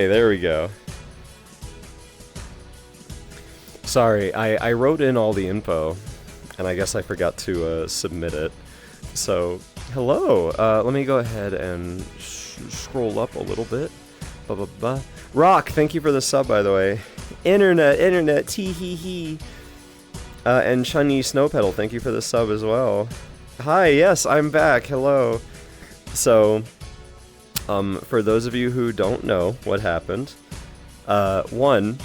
Hey, there we go. Sorry, I wrote in all the info, and I guess I forgot to submit it. So, hello. Let me go ahead and scroll up a little bit. Rock, thank you for the sub, by the way. Internet, tee hee hee. And Chunny Snowpedal, thank you for the sub as well. Hi, yes, I'm back. Hello. So, for those of you who don't know what happened, one,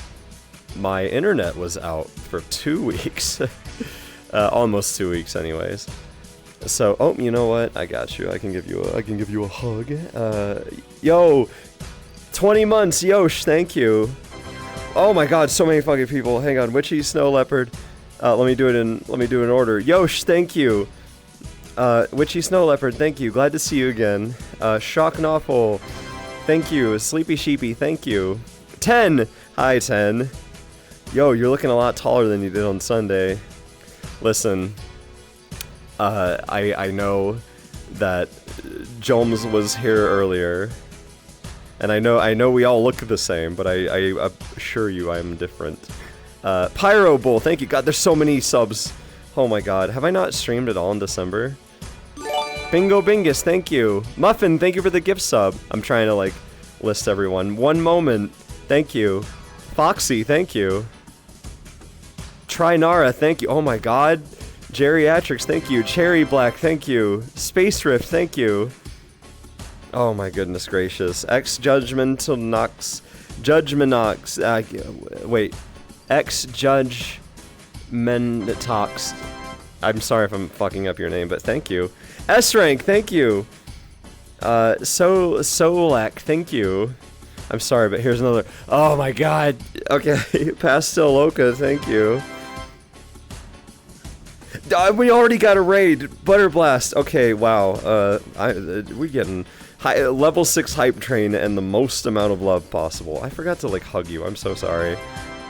my internet was out for 2 weeks. Almost 2 weeks anyways. So, oh, you know what? I got you. I can give you a hug. Yo, 20 months, Yosh, thank you. Oh my god, so many fucking people. Hang on, Witchy, Snow Leopard. Let me do it in order. Yosh, thank you. Witchy Snow Leopard, thank you. Glad to see you again. Shock Nawful, thank you. Sleepy Sheepy, thank you. 10! Hi, 10. Yo, you're looking a lot taller than you did on Sunday. Listen, I know that Joms was here earlier, and I know we all look the same, but I assure you I'm different. Pyro Bull, thank you. God, there's so many subs. Oh my god, have I not streamed at all in December? Bingo Bingus, thank you. Muffin, thank you for the gift sub. I'm trying to, like, list everyone. One Moment, thank you. Foxy, thank you. Trinara, thank you. Oh my god. Geriatrics, thank you. Cherry Black, thank you. Space Rift, thank you. Oh my goodness gracious. Ex-Judgmental Nox. Judgmenox. Wait. Ex-Judge Mentox. I'm sorry if I'm fucking up your name, but thank you. S-Rank, thank you. Solak, thank you. I'm sorry, but here's another. Oh my god. Okay, Pastel Loca, thank you. We already got a raid. Butter Blast. Okay, wow. We're getting level 6 hype train and the most amount of love possible. I forgot to, like, hug you. I'm so sorry.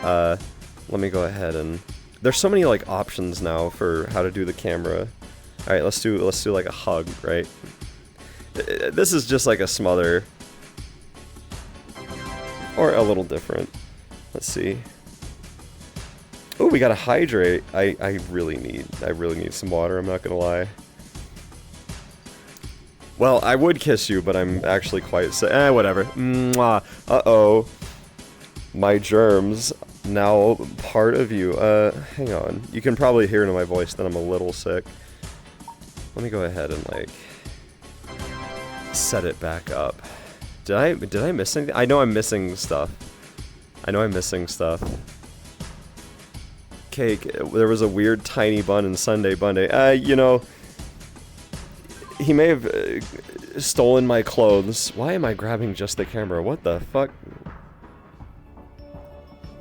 Let me go ahead and... There's so many, like, options now for how to do the camera. Alright, let's do like a hug, right? This is just like a smother. Or a little different. Let's see. Oh, we got a hydrate. I really need some water, I'm not gonna lie. Well, I would kiss you, but I'm actually quite sick. Whatever. Mwah. Uh-oh. My germs, now part of you. Hang on. You can probably hear in my voice that I'm a little sick. Let me go ahead and, like, set it back up. Did I miss anything? I know I'm missing stuff. Cake, there was a weird tiny bun in Sunday Bunday. You know, he may have stolen my clothes. Why am I grabbing just the camera? What the fuck?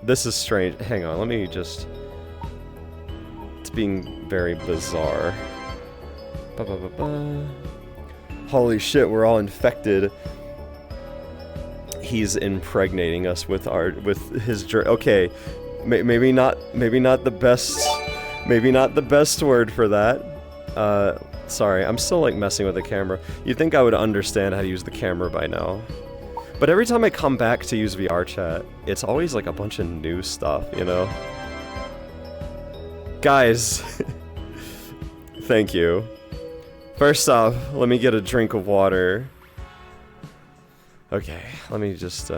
This is strange. Hang on, let me just... It's being very bizarre. Holy shit, we're all infected. He's impregnating us with his okay. Maybe not the best word for that. Sorry, I'm still, like, messing with the camera. You'd think I would understand how to use the camera by now. But every time I come back to use VR chat, it's always like a bunch of new stuff, you know? Guys, thank you. First off, let me get a drink of water. Okay, let me just,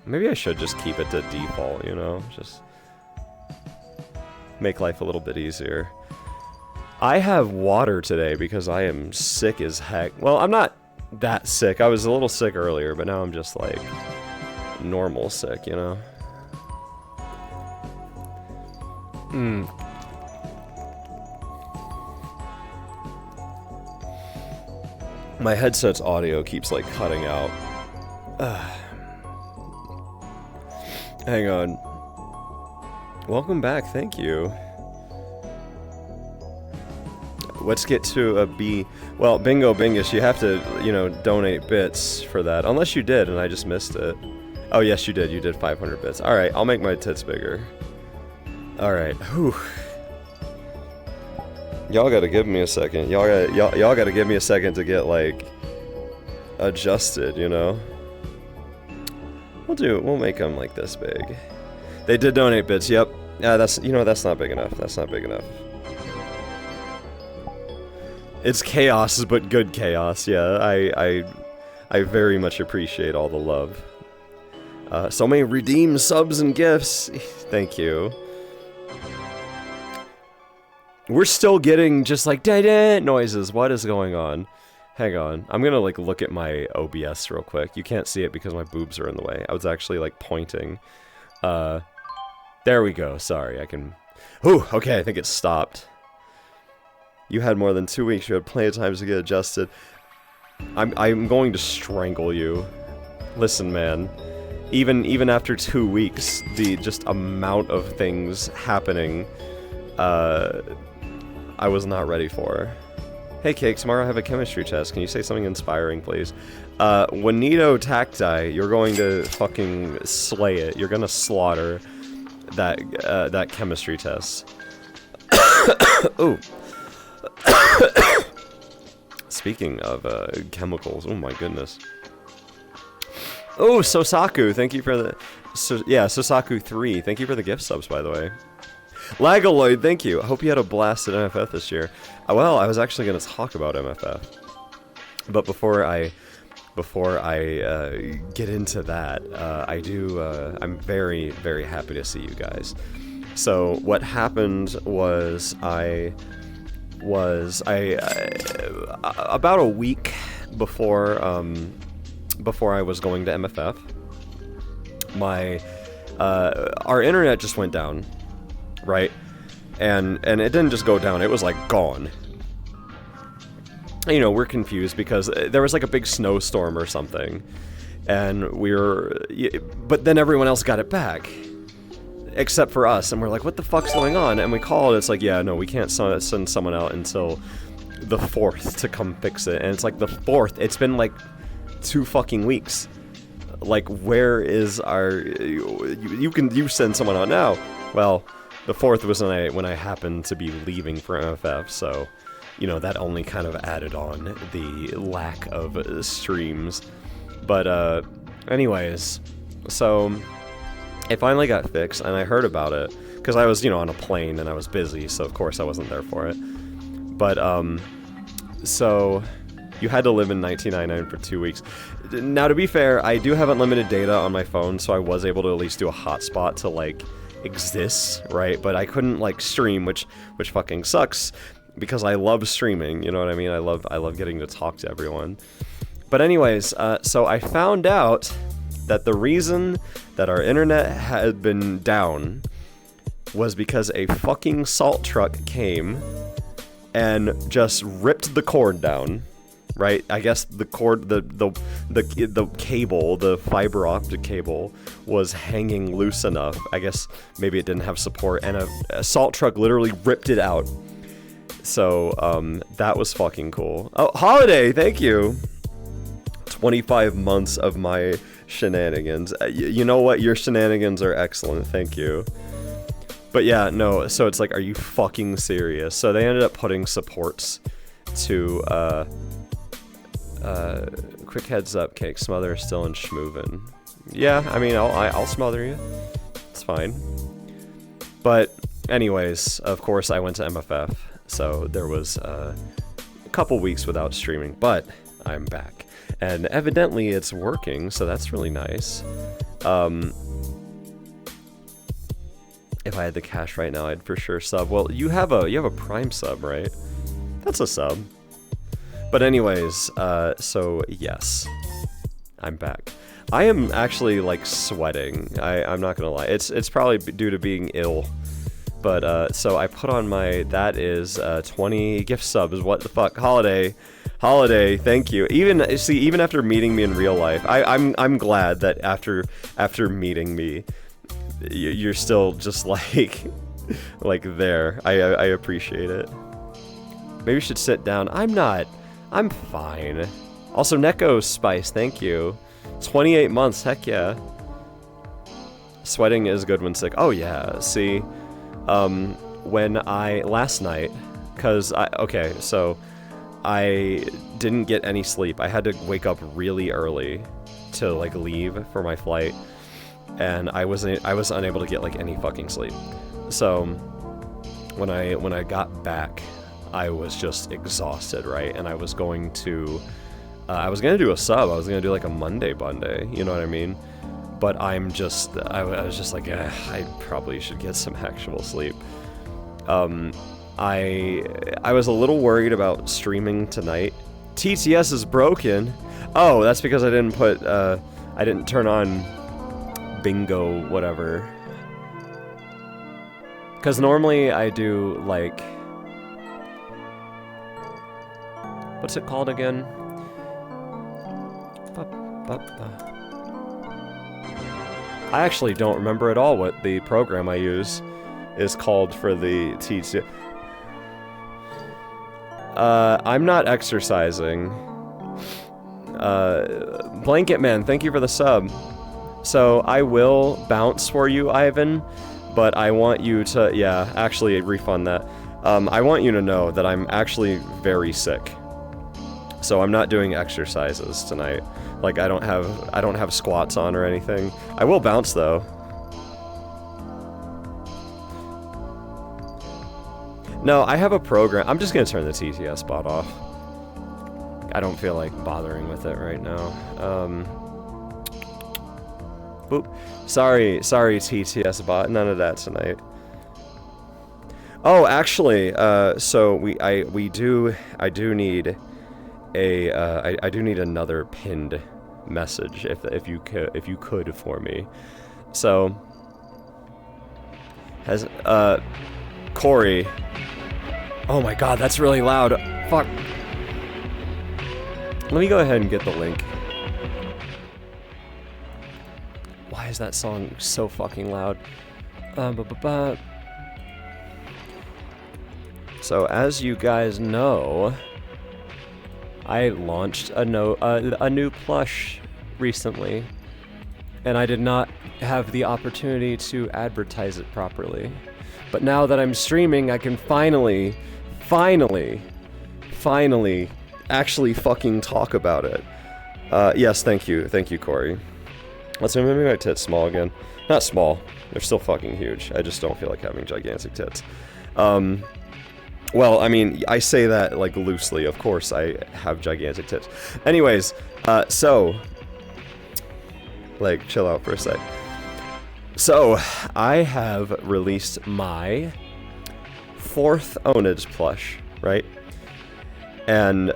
maybe I should just keep it to default, you know? Just make life a little bit easier. I have water today because I am sick as heck. Well, I'm not that sick. I was a little sick earlier, but now I'm just, like, normal sick, you know? My headset's audio keeps, like, cutting out. Hang on. Welcome back, thank you. Let's get to a B. Well, Bingo Bingus, you have to, you know, donate bits for that. Unless you did, and I just missed it. Oh, yes, you did. You did 500 bits. Alright, I'll make my tits bigger. Alright, whew. Y'all gotta give me a second. Y'all gotta give me a second to get, like, adjusted, you know? We'll make them like this big. They did donate bits, yep. Yeah, that's not big enough. That's not big enough. It's chaos, but good chaos, yeah. I very much appreciate all the love. So many redeemed subs and gifts. Thank you. We're still getting just like da-da noises. What is going on? Hang on. I'm gonna like look at my OBS real quick. You can't see it because my boobs are in the way. I was actually like pointing. There we go. Sorry, I can... Ooh, okay, I think it stopped. You had more than 2 weeks. You had plenty of time to get adjusted. I'm going to strangle you. Listen, man. Even after 2 weeks, the just amount of things happening, I was not ready for. Hey, Cake, tomorrow I have a chemistry test. Can you say something inspiring, please? Juanito Tacti, you're going to fucking slay it. You're gonna slaughter that chemistry test. Ooh. Speaking of chemicals, oh my goodness. Oh, Sosaku, thank you for the... yeah, Sosaku 3, thank you for the gift subs, by the way. Lagaloid, thank you. I hope you had a blast at MFF this year. Well, I was actually going to talk about MFF. But before I get into that, I'm very, very happy to see you guys. So, what happened was about a week before I was going to MFF, our internet just went down, right? And it didn't just go down, it was like gone. You know, we're confused because there was like a big snowstorm or something, and but then everyone else got it back. Except for us, and we're like, what the fuck's going on? And we called, it's like, yeah, no, we can't send someone out until the 4th to come fix it. And it's like, the 4th, it's been like 2 fucking weeks. Like, where is our... You send someone out now. Well, the 4th was when I happened to be leaving for MFF, so, you know, that only kind of added on the lack of streams. But, anyways, so... it finally got fixed, and I heard about it, because I was, you know, on a plane, and I was busy, so of course I wasn't there for it. But, so, you had to live in 1999 for 2 weeks. Now, to be fair, I do have unlimited data on my phone, so I was able to at least do a hotspot to, like, exist, right? But I couldn't, like, stream, which fucking sucks, because I love streaming, you know what I mean? I love getting to talk to everyone. But anyways, so I found out that the reason that our internet had been down was because a fucking salt truck came and just ripped the cord down, right? I guess the cord, the cable, the fiber optic cable was hanging loose enough. I guess maybe it didn't have support, and a salt truck literally ripped it out. So, that was fucking cool. Oh, Holiday, thank you! 25 months of my shenanigans. You know what? Your shenanigans are excellent. Thank you. But yeah, no. So it's like, are you fucking serious? So they ended up putting supports to, quick heads up, Cake. Smother is still in schmoovin'. Yeah, I mean, I'll smother you. It's fine. But anyways, of course, I went to MFF. So there was a couple weeks without streaming, but I'm back. And evidently it's working, so that's really nice. If I had the cash right now, I'd for sure sub. Well, you have a Prime sub, right? That's a sub. But anyways, so yes, I'm back. I am actually like sweating. I'm not gonna lie. It's probably due to being ill. But so I put on my, that is 20 gift subs. What the fuck, Holiday, thank you. Even after meeting me in real life, I'm glad that after meeting me, you're still just like there. I appreciate it. Maybe you should sit down. I'm not. I'm fine. Also, Neko Spice, thank you. 28 months, heck yeah. Sweating is good when sick. Oh yeah. See, last night, okay, so. I didn't get any sleep. I had to wake up really early to like leave for my flight. and I was unable to get like any fucking sleep. So when I got back, I was just exhausted, right? And I was going to do a sub. I was gonna do like a Monday Bunday, you know what I mean? But I was just like, I probably should get some actual sleep. I was a little worried about streaming tonight. TTS is broken. Oh, that's because I didn't turn on bingo whatever. Because normally I do like, what's it called again? I actually don't remember at all what the program I use is called for the TTS. I'm not exercising. Blanket Man, thank you for the sub. So I will bounce for you, Ivan, but I want you to, yeah, actually refund that. I want you to know that I'm actually very sick. So I'm not doing exercises tonight. Like I don't have squats on or anything. I will bounce though. No, I have a program. I'm just gonna turn the TTS bot off. I don't feel like bothering with it right now. Boop. Sorry, TTS bot. None of that tonight. Oh, actually, so I do need another pinned message if you could for me. So has Corey. Oh my god, that's really loud. Fuck. Let me go ahead and get the link. Why is that song so fucking loud? So as you guys know, I launched a new plush recently, and I did not have the opportunity to advertise it properly. But now that I'm streaming, I can finally actually fucking talk about it. Yes, thank you, Corey. Let's see, maybe my tits small again. Not small, they're still fucking huge. I just don't feel like having gigantic tits. Well, I mean, I say that like loosely. Of course, I have gigantic tits. Anyways, so, like, chill out for a sec. So, I have released my 4th Ownage plush, right? And,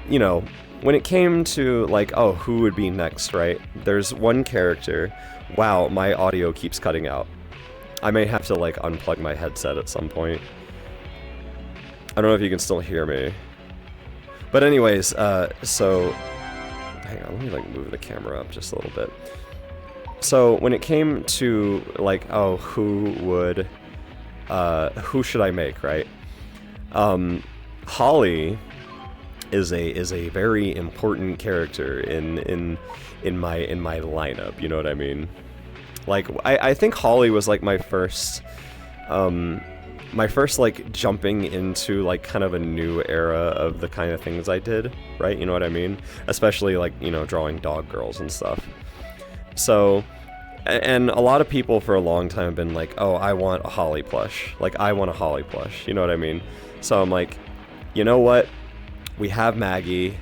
you know, when it came to, like, oh, who would be next, right? There's one character. Wow, my audio keeps cutting out. I may have to, like, unplug my headset at some point. I don't know if you can still hear me. But anyways, so... Hang on, let me, like, move the camera up just a little bit. So, when it came to, like, oh, who should I make, right? Holly is a very important character in my lineup, you know what I mean? Like, I think Holly was, like, my first, like, jumping into, like, kind of a new era of the kind of things I did, right? You know what I mean? Especially, like, you know, drawing dog girls and stuff. So, and a lot of people for a long time have been like, oh, I want a Holly plush. Like, I want a Holly plush, you know what I mean? So I'm like, you know what? We have Maggie.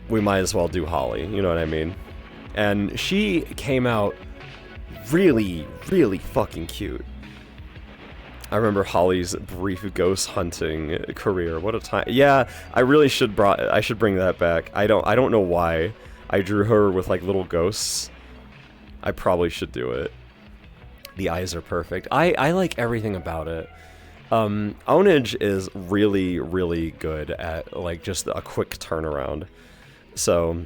We might as well do Holly, you know what I mean? And she came out really, really fucking cute. I remember Holly's brief ghost hunting career. What a time. Yeah, I really should bring that back. I don't know why I drew her with like little ghosts. I probably should do it. The eyes are perfect. I like everything about it. Ownage is really, really good at like just a quick turnaround. So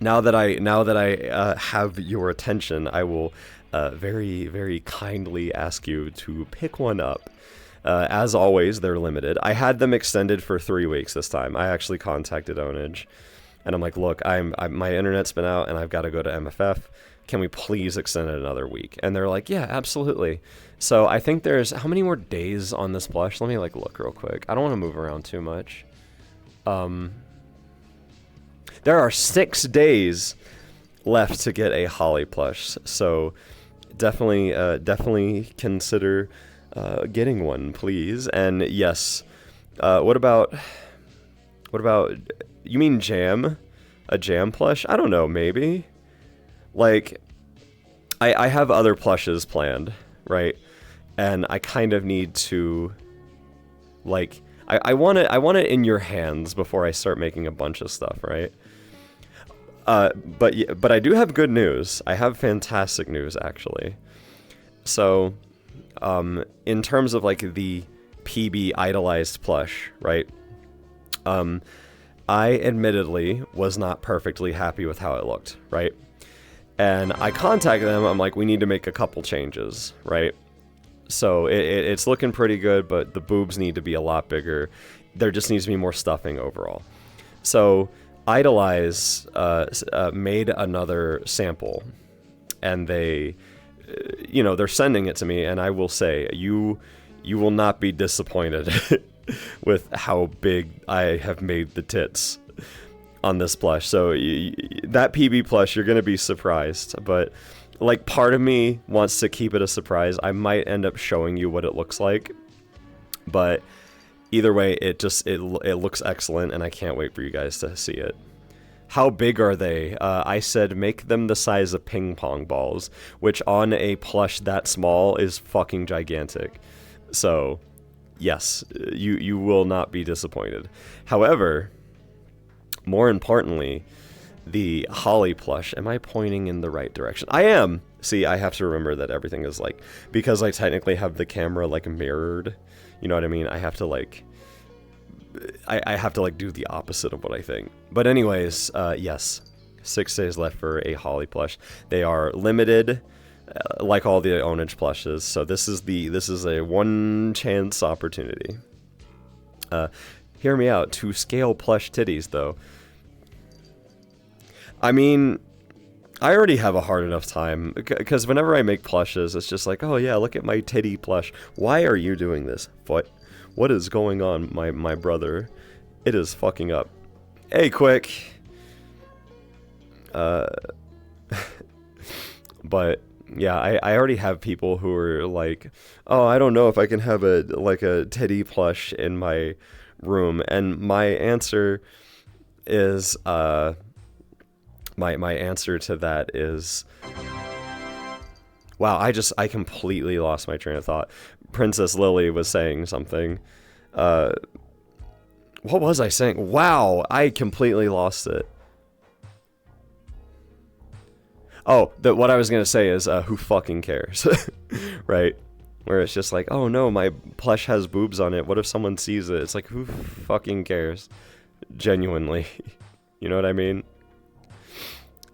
now that I have your attention, I will very, very kindly ask you to pick one up. As always, they're limited. I had them extended for 3 weeks this time. I actually contacted Ownage, and I'm like, look, my internet's been out, and I've got to go to MFF. Can we please extend it another week? And they're like, yeah, absolutely. So I think there's, how many more days on this plush? Let me like look real quick. I don't want to move around too much. There are 6 days left to get a Holly plush. So definitely consider getting one, please. And yes, what about you mean Jam? A Jam plush? I don't know, maybe. Like, I have other plushes planned, right? And I kind of need to, like, I want it in your hands before I start making a bunch of stuff, right? But I do have good news. I have fantastic news, actually. So, in terms of, like, the PB idolized plush, right? I admittedly was not perfectly happy with how it looked, right? And I contacted them. I'm like, we need to make a couple changes, right? So it's looking pretty good, but the boobs need to be a lot bigger. There just needs to be more stuffing overall. So Idolize made another sample, and they, they're sending it to me, and I will say, you will not be disappointed with how big I have made the tits on this plush. So that PB plush, you're going to be surprised, but like part of me wants to keep it a surprise. I might end up showing you what it looks like, but either way, it looks excellent, and I can't wait for you guys to see it. How big are they? I said make them the size of ping pong balls, which on a plush that small is fucking gigantic. So yes, you will not be disappointed. However, more importantly, the Holly plush. Am I pointing in the right direction? I am. See, I have to remember that everything is like, because I technically have the camera like mirrored. You know what I mean? I have to like, I have to like do the opposite of what I think. But anyways, yes, 6 days left for a Holly plush. They are limited, like all the ownage plushes. So this is a one chance opportunity. Hear me out. To scale plush titties, though. I mean, I already have a hard enough time, because whenever I make plushes, it's just like, oh yeah, look at my titty plush. Why are you doing this? What is going on, my brother? It is fucking up. Hey, quick. But yeah, I already have people who are like, oh, I don't know if I can have a titty plush in my room, and my answer is my answer to that is, wow, I completely lost my train of thought. Princess Lily was saying something. What was I saying? Wow, I completely lost it. Oh, what I was gonna say is, who fucking cares, right? Where it's just like, oh no, my plush has boobs on it. What if someone sees it? It's like, who fucking cares? Genuinely. You know what I mean?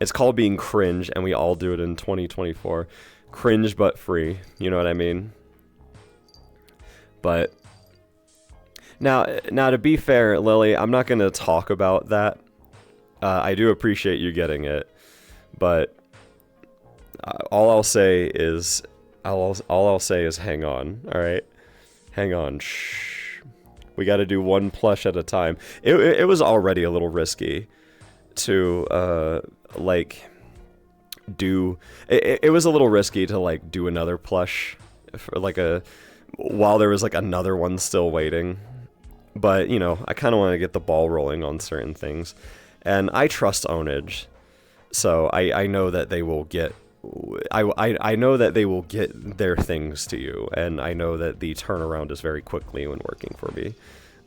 It's called being cringe, and we all do it in 2024. Cringe but free. You know what I mean? But now to be fair, Lily, I'm not gonna talk about that. I do appreciate you getting it, but all I'll say is hang on. All right, hang on. Shh. We got to do one plush at a time. It was already a little risky to like do. It was a little risky to like do another plush for like while there was like another one still waiting. But you know, I kind of want to get the ball rolling on certain things, and I trust Ownage, so I know that they will get. I know that they will get their things to you, and I know that the turnaround is very quickly when working for me.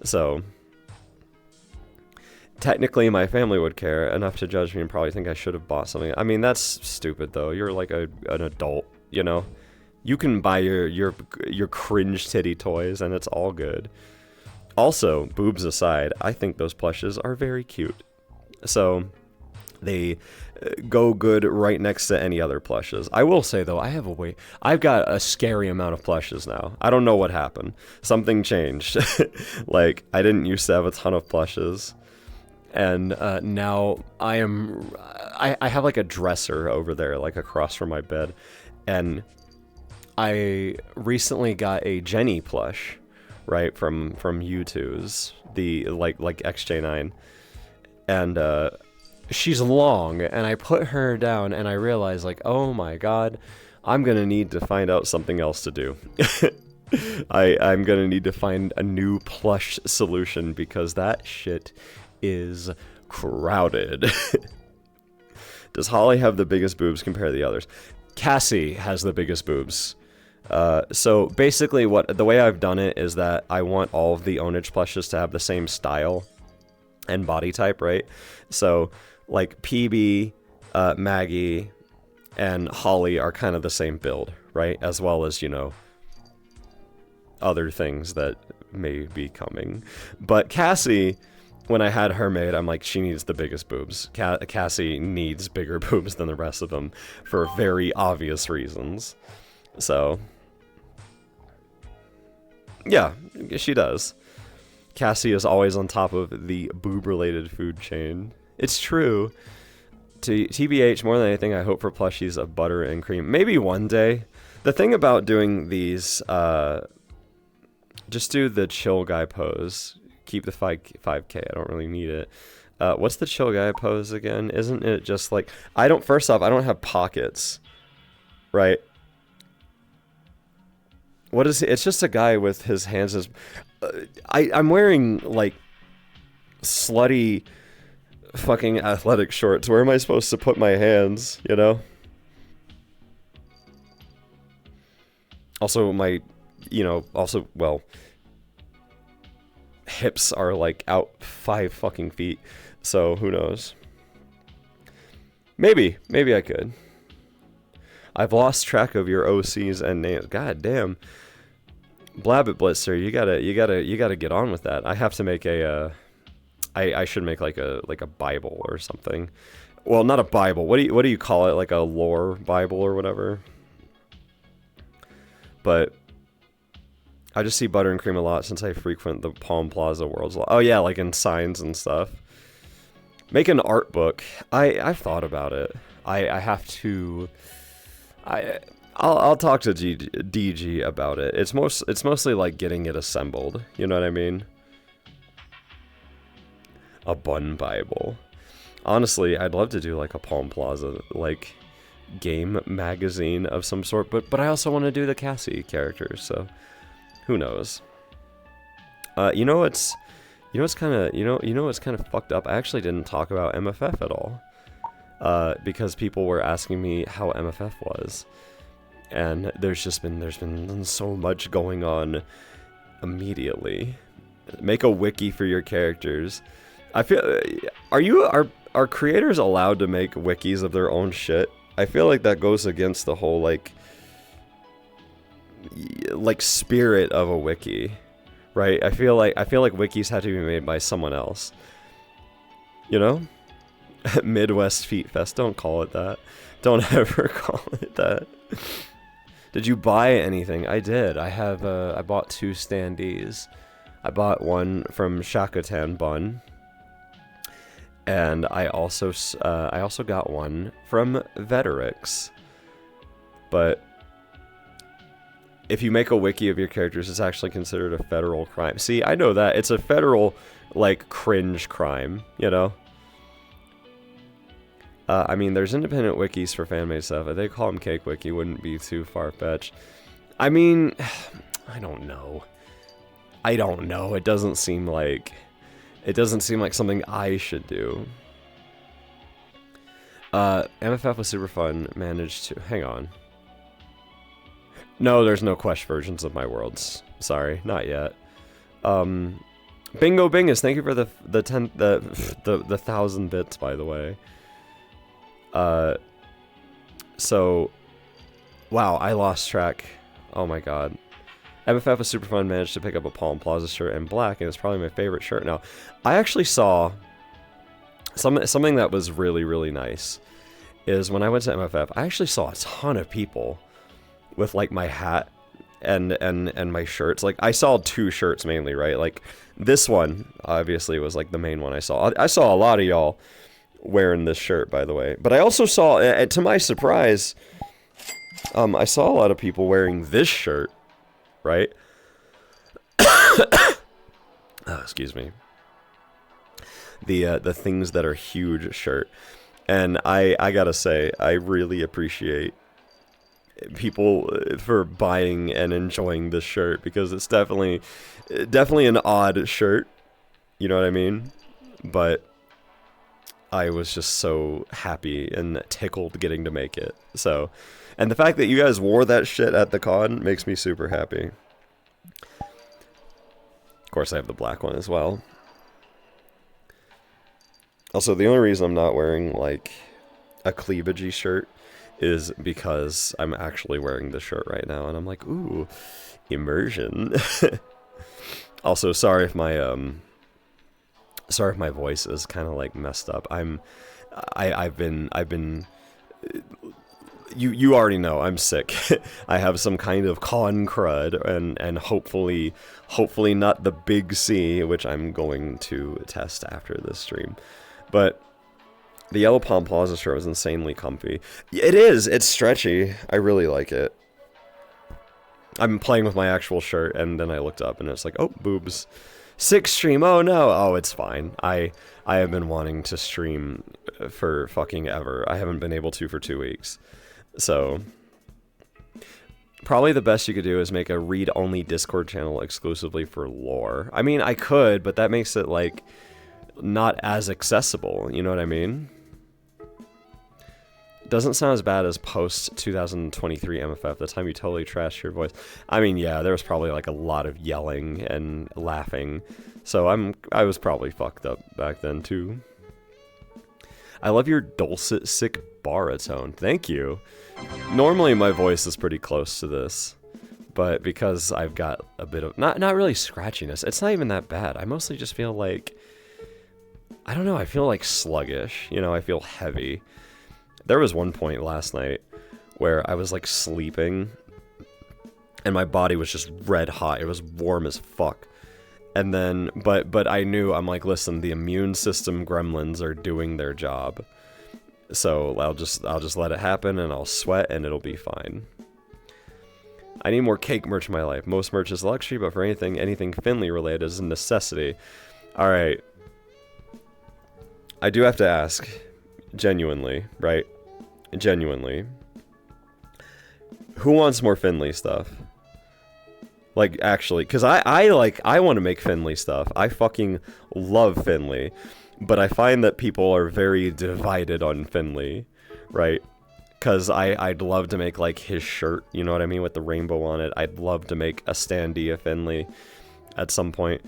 So technically my family would care enough to judge me and probably think I should have bought something. I mean, that's stupid though. You're like an adult, you know? You can buy your cringe titty toys and it's all good. Also, boobs aside, I think those plushes are very cute. So they go good right next to any other plushes. I will say though, I've got a scary amount of plushes now. I don't know what happened. Something changed. Like, I didn't used to have a ton of plushes, and now I have like a dresser over there, like across from my bed, and I recently got a Jenny plush, right, from U2's, the like XJ9, and she's long, and I put her down, and I realized, like, oh my god, I'm gonna need to find out something else to do. I'm gonna need to find a new plush solution, because that shit is crowded. Does Holly have the biggest boobs compared to the others? Cassie has the biggest boobs. So basically the way I've done it is that I want all of the ownage plushes to have the same style and body type, right? So, like, PB, Maggie, and Holly are kind of the same build, right? As well as, you know, other things that may be coming. But Cassie, when I had her made, I'm like, she needs the biggest boobs. Cassie needs bigger boobs than the rest of them for very obvious reasons. So, yeah, she does. Cassie is always on top of the boob-related food chain. It's true. TBH, more than anything, I hope for plushies of butter and cream. Maybe one day. The thing about doing these, just do the chill guy pose. Keep the 5K. I don't really need it. What's the chill guy pose again? Isn't it just like... First off, I don't have pockets. Right? What is it? It's just a guy with his hands as... I'm wearing, like, slutty fucking athletic shorts. Where am I supposed to put my hands, you know? Also, well, hips are, like, out 5 fucking feet. So, who knows? Maybe I could. I've lost track of your OCs and names. God damn. Blabbit Blitzer, you gotta get on with that. I have to make I should make like a Bible or something. Well, not a Bible. What do you call it? Like a lore Bible or whatever. But I just see butter and cream a lot since I frequent the Palm Plaza worlds a lot. Oh yeah, like in signs and stuff. Make an art book. I've thought about it. I have to. I'll talk to DG about it. It's mostly like getting it assembled. You know what I mean? A bun Bible. Honestly, I'd love to do like a Palm Plaza like game magazine of some sort, but I also want to do the Cassie characters, so who knows? You know what's kind of fucked up? I actually didn't talk about MFF at all. Because people were asking me how MFF was. And there's been so much going on immediately. Make a wiki for your characters. I feel are creators allowed to make wikis of their own shit? I feel like that goes against the whole like spirit of a wiki, right? I feel like wikis had to be made by someone else. You know? Midwest Feet Fest, don't call it that. Don't ever call it that. Did you buy anything? I did. I bought 2 standees. I bought one from Shakatan Bun, and I also got one from Veterix. But if you make a wiki of your characters, it's actually considered a federal crime. See, I know that. It's a federal, like, cringe crime, you know? I mean, there's independent wikis for fan-made stuff. They call them Cake Wiki. Wouldn't be too far-fetched. I mean, I don't know. It doesn't seem like something I should do. MFF was super fun. Managed to hang on. No, there's no Quest versions of my worlds. Sorry, not yet. Bingo Bingus, thank you for the 1,000 bits, by the way. So, wow, I lost track. Oh my god. MFF was super fun, managed to pick up a Palm Plaza shirt in black, and it's probably my favorite shirt now. I actually saw something that was really, really nice, is when I went to MFF, I actually saw a ton of people with, like, my hat and my shirts. Like, I saw 2 shirts mainly, right? Like, this one, obviously, was, like, the main one I saw. I saw a lot of y'all wearing this shirt, by the way. But I also saw, to my surprise, I saw a lot of people wearing this shirt, right? Oh, excuse me. the things that are huge shirt. And I gotta say, I really appreciate people for buying and enjoying this shirt, because it's definitely an odd shirt, you know what I mean? But I was just so happy and tickled getting to make it. So, and the fact that you guys wore that shit at the con makes me super happy. Of course, I have the black one as well. Also, the only reason I'm not wearing, like, a cleavagey shirt is because I'm actually wearing this shirt right now, and I'm like, ooh, immersion. Also, sorry if my voice is kind of, like, messed up. I've been, you already know, I'm sick. I have some kind of con crud, and hopefully not the big C, which I'm going to test after this stream. But the yellow Palm Plaza shirt was insanely comfy. It is. It's stretchy. I really like it. I'm playing with my actual shirt, and then I looked up, and it's like, oh, boobs. 6 stream. Oh, no. Oh, it's fine. I have been wanting to stream for fucking ever. I haven't been able to for 2 weeks. So, probably the best you could do is make a read-only Discord channel exclusively for lore. I mean, I could, but that makes it, like, not as accessible, you know what I mean? Doesn't sound as bad as post 2023 MFF, the time you totally trashed your voice. I mean, yeah, there was probably like a lot of yelling and laughing, so I was probably fucked up back then too. I love your dulcet, sick baritone. Thank you. Normally my voice is pretty close to this, but because I've got a bit of not really scratchiness, it's not even that bad. I mostly just feel like, I don't know, I feel like sluggish, you know, I feel heavy. There was one point last night where I was like sleeping and my body was just red hot. It was warm as fuck. And then, but I knew, I'm like, listen, the immune system gremlins are doing their job. So I'll just let it happen, and I'll sweat and it'll be fine. I need more cake merch in my life. Most merch is luxury, but for anything Finley related is a necessity. Alright. I do have to ask, genuinely, right? Genuinely. Who wants more Finley stuff? Like, actually, because I want to make Finley stuff. I fucking love Finley. But I find that people are very divided on Finley, right? Because I'd love to make, like, his shirt, you know what I mean, with the rainbow on it. I'd love to make a standee of Finley at some point.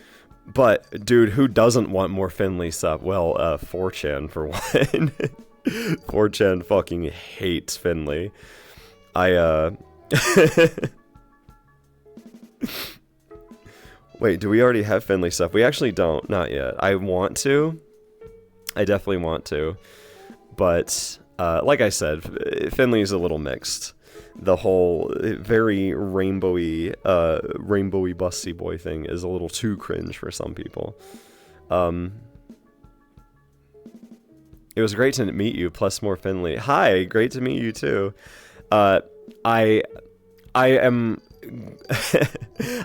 But, dude, who doesn't want more Finley stuff? Well, 4chan, for one. 4chan fucking hates Finley. Wait, do we already have Finley stuff? We actually don't. Not yet. I want to. I definitely want to. But, like I said, Finley's a little mixed. The whole very rainbowy busty boy thing is a little too cringe for some people. It was great to meet you, plus more Finley. Hi, great to meet you too. I am...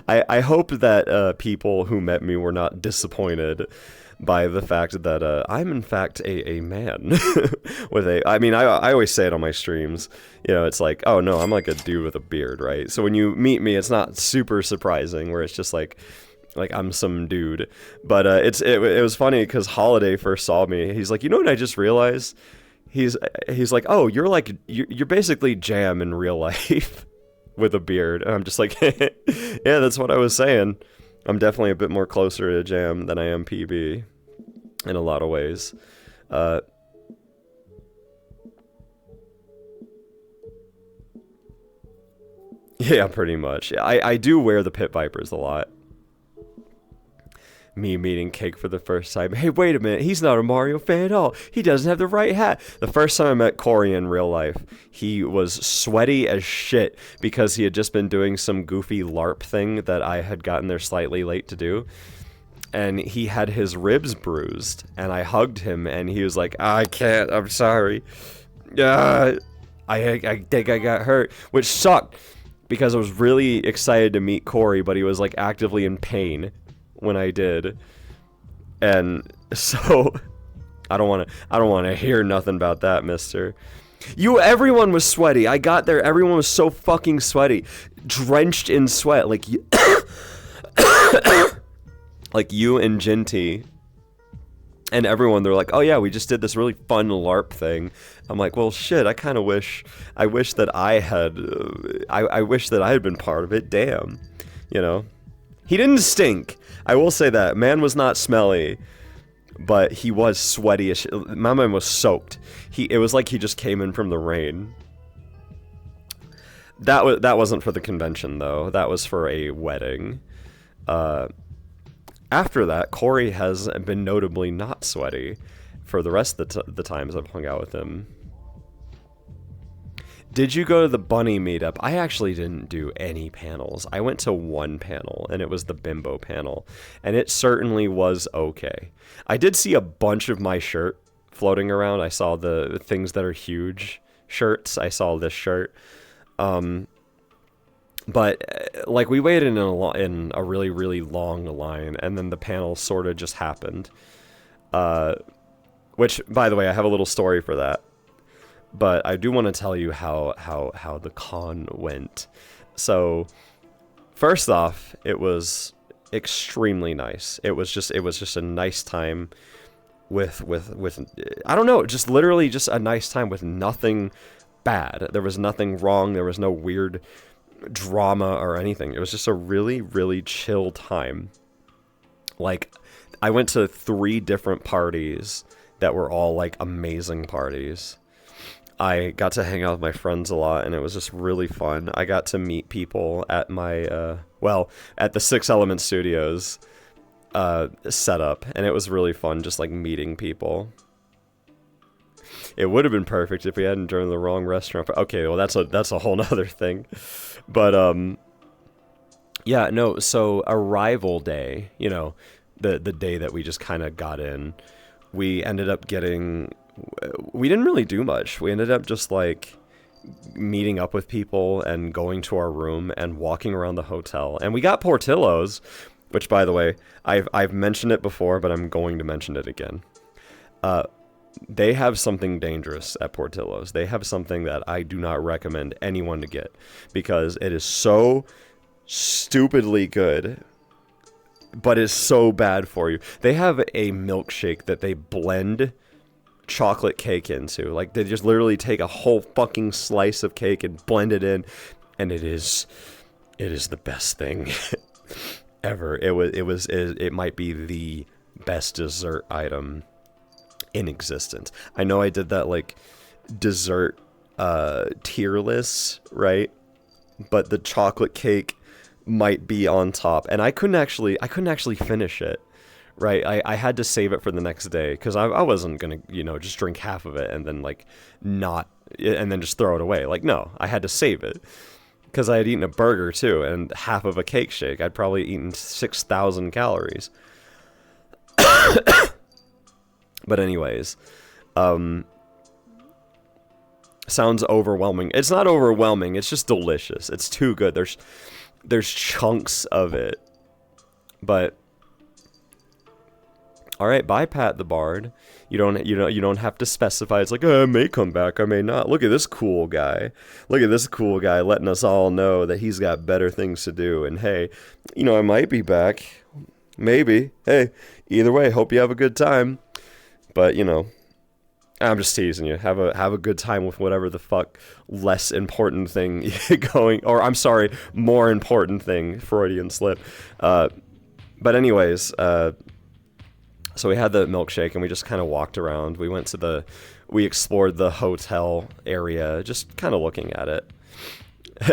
I hope that people who met me were not disappointed by the fact that I'm in fact a man with a, I mean, I always say it on my streams, you know, it's like, oh no, I'm like a dude with a beard, right? So when you meet me, it's not super surprising, where it's just like I'm some dude. But it was funny because Holiday first saw me. He's like, you know what I just realized? He's like, oh, you're basically Jam in real life with a beard. And I'm just like, yeah, that's what I was saying. I'm definitely a bit more closer to Jam than I am PB in a lot of ways. Yeah, pretty much. I do wear the Pit Vipers a lot. Me meeting Cake for the first time. Hey, wait a minute. He's not a Mario fan at all. He doesn't have the right hat. The first time I met Corey in real life, he was sweaty as shit because he had just been doing some goofy LARP thing that I had gotten there slightly late to do. And he had his ribs bruised. And I hugged him and he was like, I can't. I'm sorry. I think I got hurt. Which sucked because I was really excited to meet Corey, but he was like actively in pain when I did. And so I don't want to hear nothing about that, mister. Everyone was sweaty. I got there, everyone was so fucking sweaty, drenched in sweat, like like you and Jinty and everyone. They're like, oh yeah, we just did this really fun LARP thing. I'm like, well shit, I wish that I had I wish that I had been part of it. Damn, you know. He didn't stink, I will say that. Man was not smelly, but he was sweaty as shit. My man was soaked. It was like he just came in from the rain. That wasn't for the convention though. That was for a wedding. After that, Corey has been notably not sweaty for the rest of the times I've hung out with him. Did you go to the bunny meetup? I actually didn't do any panels. I went to one panel, and it was the bimbo panel, and it certainly was okay. I did see a bunch of my shirt floating around. I saw the things that are huge shirts. I saw this shirt. But like, we waited in a really, really long line, and then the panel sort of just happened. Which, by the way, I have a little story for that. But I do want to tell you how the con went. So, first off, it was extremely nice. It was just a nice time with I don't know, just literally just a nice time with nothing bad. There was nothing wrong. There was no weird drama or anything. It was just a really, really chill time. Like, I went to 3 different parties that were all like amazing parties. I got to hang out with my friends a lot, and it was just really fun. I got to meet people at my, at the 6 Element Studios setup, and it was really fun just, like, meeting people. It would have been perfect if we hadn't joined the wrong restaurant. Okay, well, that's a whole nother thing. But, yeah, no, so arrival day, you know, the day that we just kind of got in, we ended up we didn't really do much. We ended up just like meeting up with people and going to our room and walking around the hotel. And we got Portillo's, which, by the way, I've mentioned it before, but I'm going to mention it again. They have something dangerous at Portillo's. They have something that I do not recommend anyone to get, because it is so stupidly good, but is so bad for you. They have a milkshake that they blend chocolate cake into. Like, they just literally take a whole fucking slice of cake and blend it in, and it is the best thing ever. It might be the best dessert item in existence. I know I did that like dessert tier list, right? But the chocolate cake might be on top, and I couldn't actually finish it. Right, I had to save it for the next day, because I wasn't gonna, you know, just drink half of it and then like and then just throw it away. Like, no, I had to save it, because I had eaten a burger too, and half of a cake shake. I'd probably eaten 6,000 calories. But anyways, sounds overwhelming. It's not overwhelming. It's just delicious. It's too good. There's chunks of it, but. All right, bye, Pat the Bard. You don't have to specify. It's like, I may come back, I may not. Look at this cool guy. Look at this cool guy letting us all know that he's got better things to do. And hey, you know, I might be back. Maybe. Hey, either way, hope you have a good time. But, you know, I'm just teasing you. Have a good time with whatever the fuck less important thing going, or I'm sorry, more important thing, Freudian slip. But anyways, so we had the milkshake, and we just kind of walked around. We explored the hotel area, just kind of looking at it.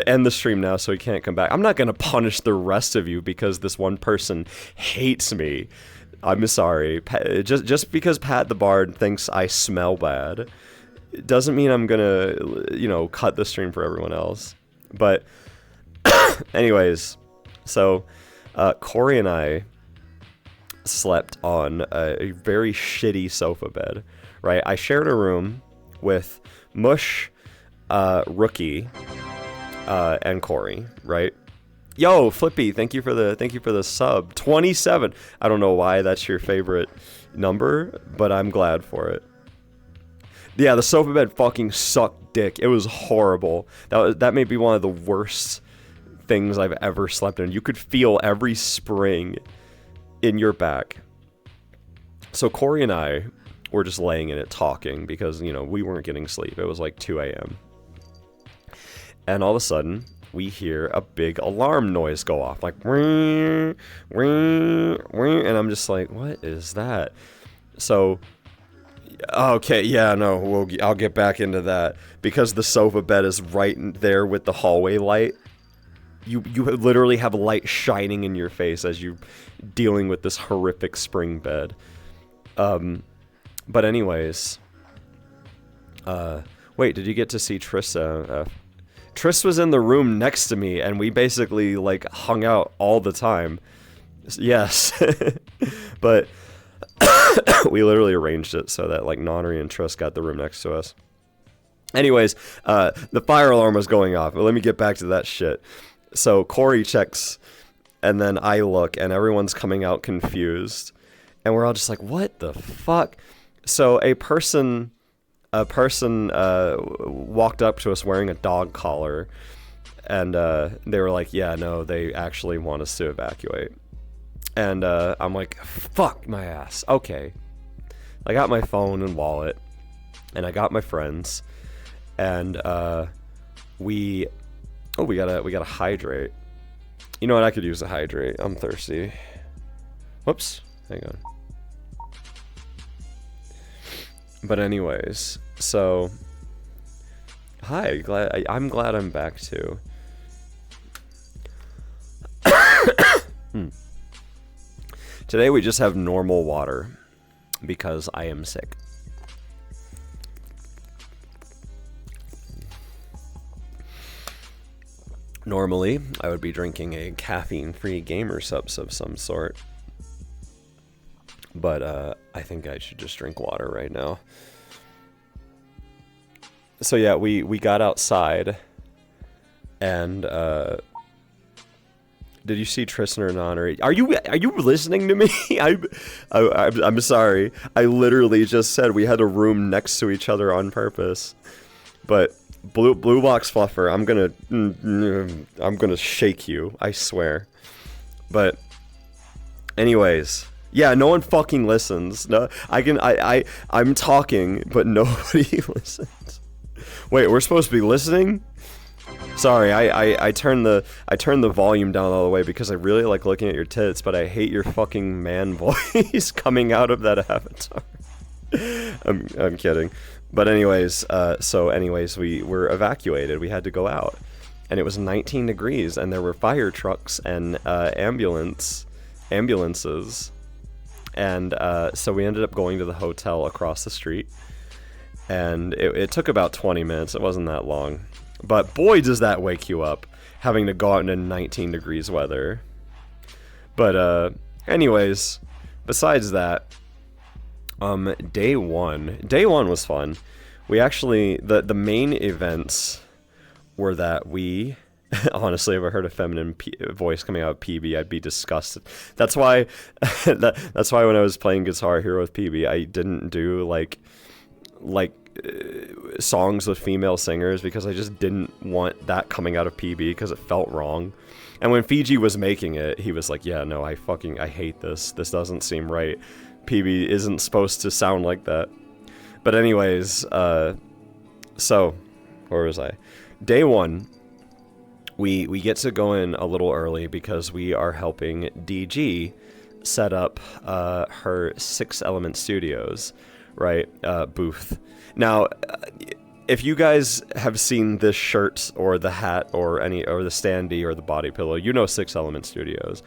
End the stream now so he can't come back. I'm not going to punish the rest of you because this one person hates me. I'm sorry. Just because Pat the Bard thinks I smell bad, it doesn't mean I'm going to, you know, cut the stream for everyone else. But anyways, so Corey and I slept on a very shitty sofa bed, right? I shared a room with Mush, Rookie, and Corey, right? Yo, Flippy, thank you for the sub. 27. I don't know why that's your favorite number, but I'm glad for it. Yeah, the sofa bed fucking sucked dick. It was horrible. That may be one of the worst things I've ever slept in. You could feel every spring in your back. So Corey and I were just laying in it talking because, you know, we weren't getting sleep. It was like 2 a.m. And all of a sudden, we hear a big alarm noise go off, like, ring, ring, ring, and I'm just like, what is that? So, okay, yeah, no, I'll get back into that, because the sofa bed is right there with the hallway light. You literally have light shining in your face as you're dealing with this horrific spring bed. But anyways, wait, did you get to see Trissa? Triss was in the room next to me, and we basically, like, hung out all the time. Yes. But we literally arranged it so that, like, Nonnery and Triss got the room next to us. Anyways, the fire alarm was going off, but let me get back to that shit. So Corey checks, and then I look, and everyone's coming out confused. And we're all just like, what the fuck? So a person walked up to us wearing a dog collar, and they were like, yeah, no, they actually want us to evacuate. And I'm like, fuck my ass. Okay. I got my phone and wallet, and I got my friends, and we gotta hydrate. You know what? I could use a hydrate. I'm thirsty. Whoops. Hang on. But anyways, so hi, I'm glad I'm back too. Today we just have normal water because I am sick. Normally, I would be drinking a caffeine-free gamer Supps of some sort. But I think I should just drink water right now. So yeah, we got outside, and did you see Tristan or Nonnery? Are you listening to me? I'm sorry. I literally just said we had a room next to each other on purpose. But Blue Box Fluffer, I'm gonna shake you. I swear. But anyways. Yeah, no one fucking listens. No, I'm talking, but nobody listens. Wait, we're supposed to be listening? Sorry, I turned the volume down all the way because I really like looking at your tits, but I hate your fucking man voice coming out of that avatar. I'm kidding. But anyways, we were evacuated. We had to go out, and it was 19 degrees, and there were fire trucks and ambulances. And so we ended up going to the hotel across the street, and it took about 20 minutes. It wasn't that long, but boy does that wake you up, having to go out in 19 degrees weather. But anyways, besides that, day one was fun. We actually, the main events were that we honestly, if I heard a feminine voice coming out of PB, I'd be disgusted. That's why that's why when I was playing Guitar Hero with PB, I didn't do like songs with female singers, because I just didn't want that coming out of PB because it felt wrong. And when Fiji was making it, he was like, yeah, no, I hate this. This doesn't seem right. PB isn't supposed to sound like that. But anyways, so where was I? Day one. We get to go in a little early because we are helping DG set up her 6 Element Studios, right, booth. Now, if you guys have seen this shirt or the hat or the standee or the body pillow, you know 6 Element Studios.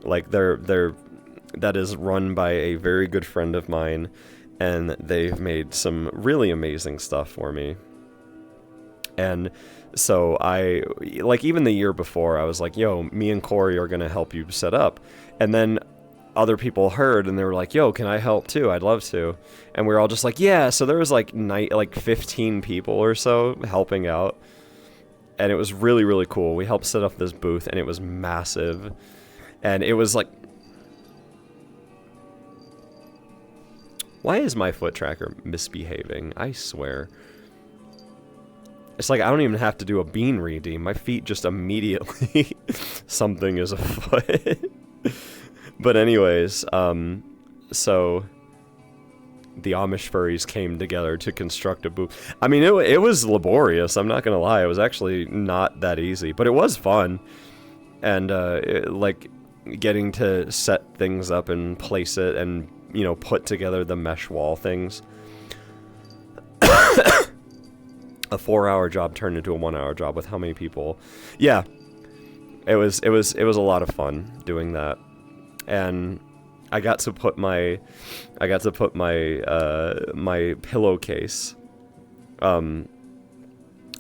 Like that is run by a very good friend of mine, and they've made some really amazing stuff for me. And so even the year before, I was like, yo, me and Corey are going to help you set up. And then other people heard, and they were like, yo, can I help too? I'd love to. And we were all just like, yeah. So there was like 15 people or so helping out. and it was really, really cool. We helped set up this booth, and it was massive. And it was like... Why is my foot tracker misbehaving? I swear. It's like I don't even have to do a bean redeem. My feet just immediately... something is afoot. But anyways, so... the Amish furries came together to construct a booth. I mean, it was laborious, I'm not gonna lie. It was actually not that easy, but it was fun. And, like, getting to set things up and place it and, you know, put together the mesh wall things. A 4-hour job turned into a 1-hour job with how many people? Yeah. It was a lot of fun doing that. And... I got to put my my pillowcase on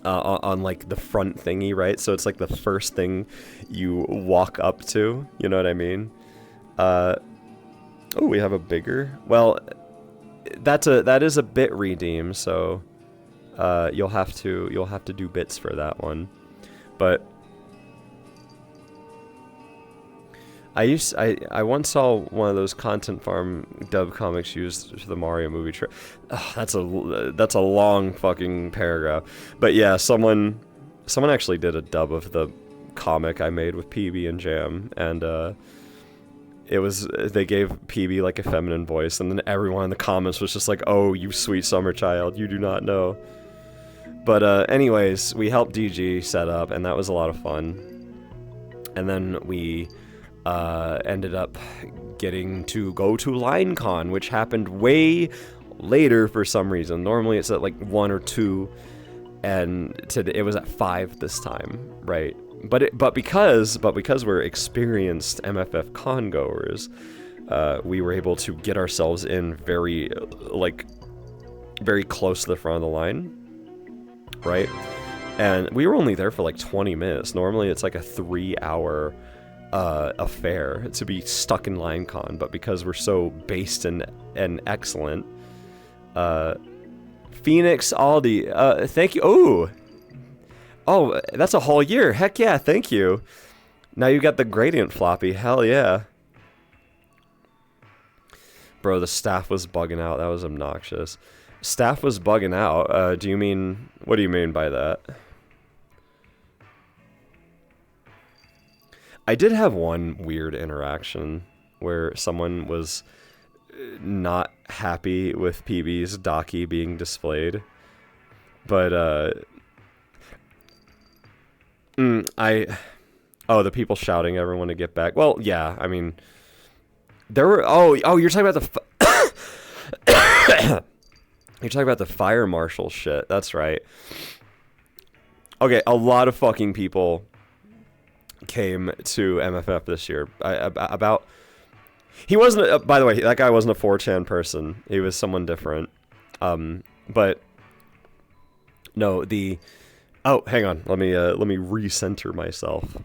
like the front thingy, right? So it's like the first thing you walk up to, you know what I mean? Oh, we have a bigger. Well, that is a bit redeem, so you'll have to do bits for that one. But I once saw one of those Content Farm dub comics used for the Mario movie trailer. That's a long fucking paragraph. But yeah, someone actually did a dub of the comic I made with PB and Jam, and they gave PB like a feminine voice, and then everyone in the comments was just like, "Oh, you sweet summer child, you do not know." But anyways, we helped DG set up, and that was a lot of fun. And then we ended up getting to go to LineCon, which happened way later for some reason. Normally it's at like 1 or 2, and it was at 5 this time, right? But because we're experienced MFF con goers, we were able to get ourselves in very close to the front of the line, right? And we were only there for like 20 minutes. Normally it's like a 3-hour affair to be stuck in LineCon, but because we're so based and excellent, Phoenix Aldi, thank you. Oh, that's a whole year. Heck yeah, thank you. Now you got the gradient floppy. Hell yeah. Bro, the staff was bugging out. That was obnoxious. Staff was bugging out. What do you mean by that? I did have one weird interaction where someone was not happy with PB's Daki being displayed. But, the people shouting everyone to get back. Well, yeah, I mean, there were, you're talking about you're talking about the fire marshal shit. That's right. Okay, a lot of fucking people came to MFF this year. He wasn't, by the way, that guy wasn't a 4chan person. He was someone different. But no, hang on. Let me recenter myself.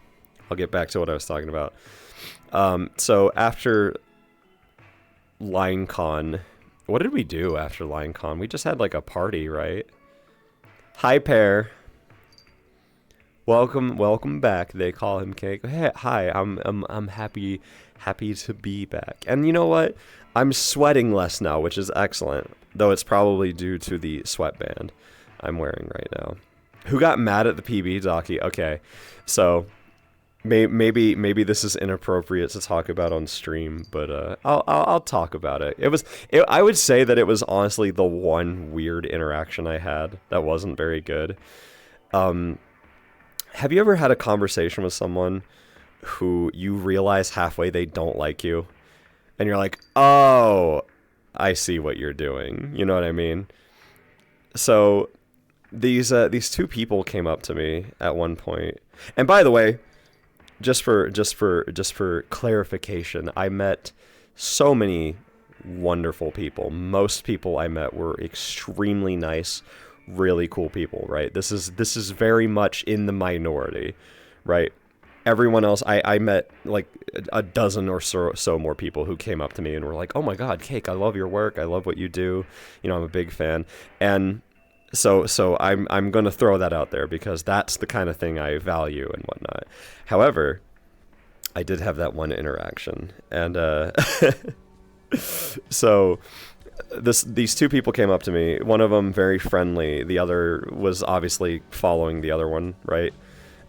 I'll get back to what I was talking about. So after LineCon, what did we do after LineCon? We just had like a party, right? Hi, Pear. Welcome back. They call him Cake. Hey, hi, I'm happy to be back. And you know what? I'm sweating less now, which is excellent. Though it's probably due to the sweatband I'm wearing right now. Who got mad at the PB Docky? Okay, so maybe this is inappropriate to talk about on stream, but I'll talk about it. I would say that it was honestly the one weird interaction I had that wasn't very good. Have you ever had a conversation with someone who you realize halfway they don't like you? And you're like, oh, I see what you're doing. You know what I mean? So these two people came up to me at one point. And by the way, just for clarification, I met so many wonderful people. Most people I met were extremely nice, really cool people, right? This is very much in the minority, right? Everyone else, I met like a dozen or so more people who came up to me and were like, oh my god, Cake, I love your work, I love what you do, you know, I'm a big fan. And So I'm gonna throw that out there because that's the kind of thing I value and whatnot. However, I did have that one interaction, and so these two people came up to me. One of them very friendly. The other was obviously following the other one, right?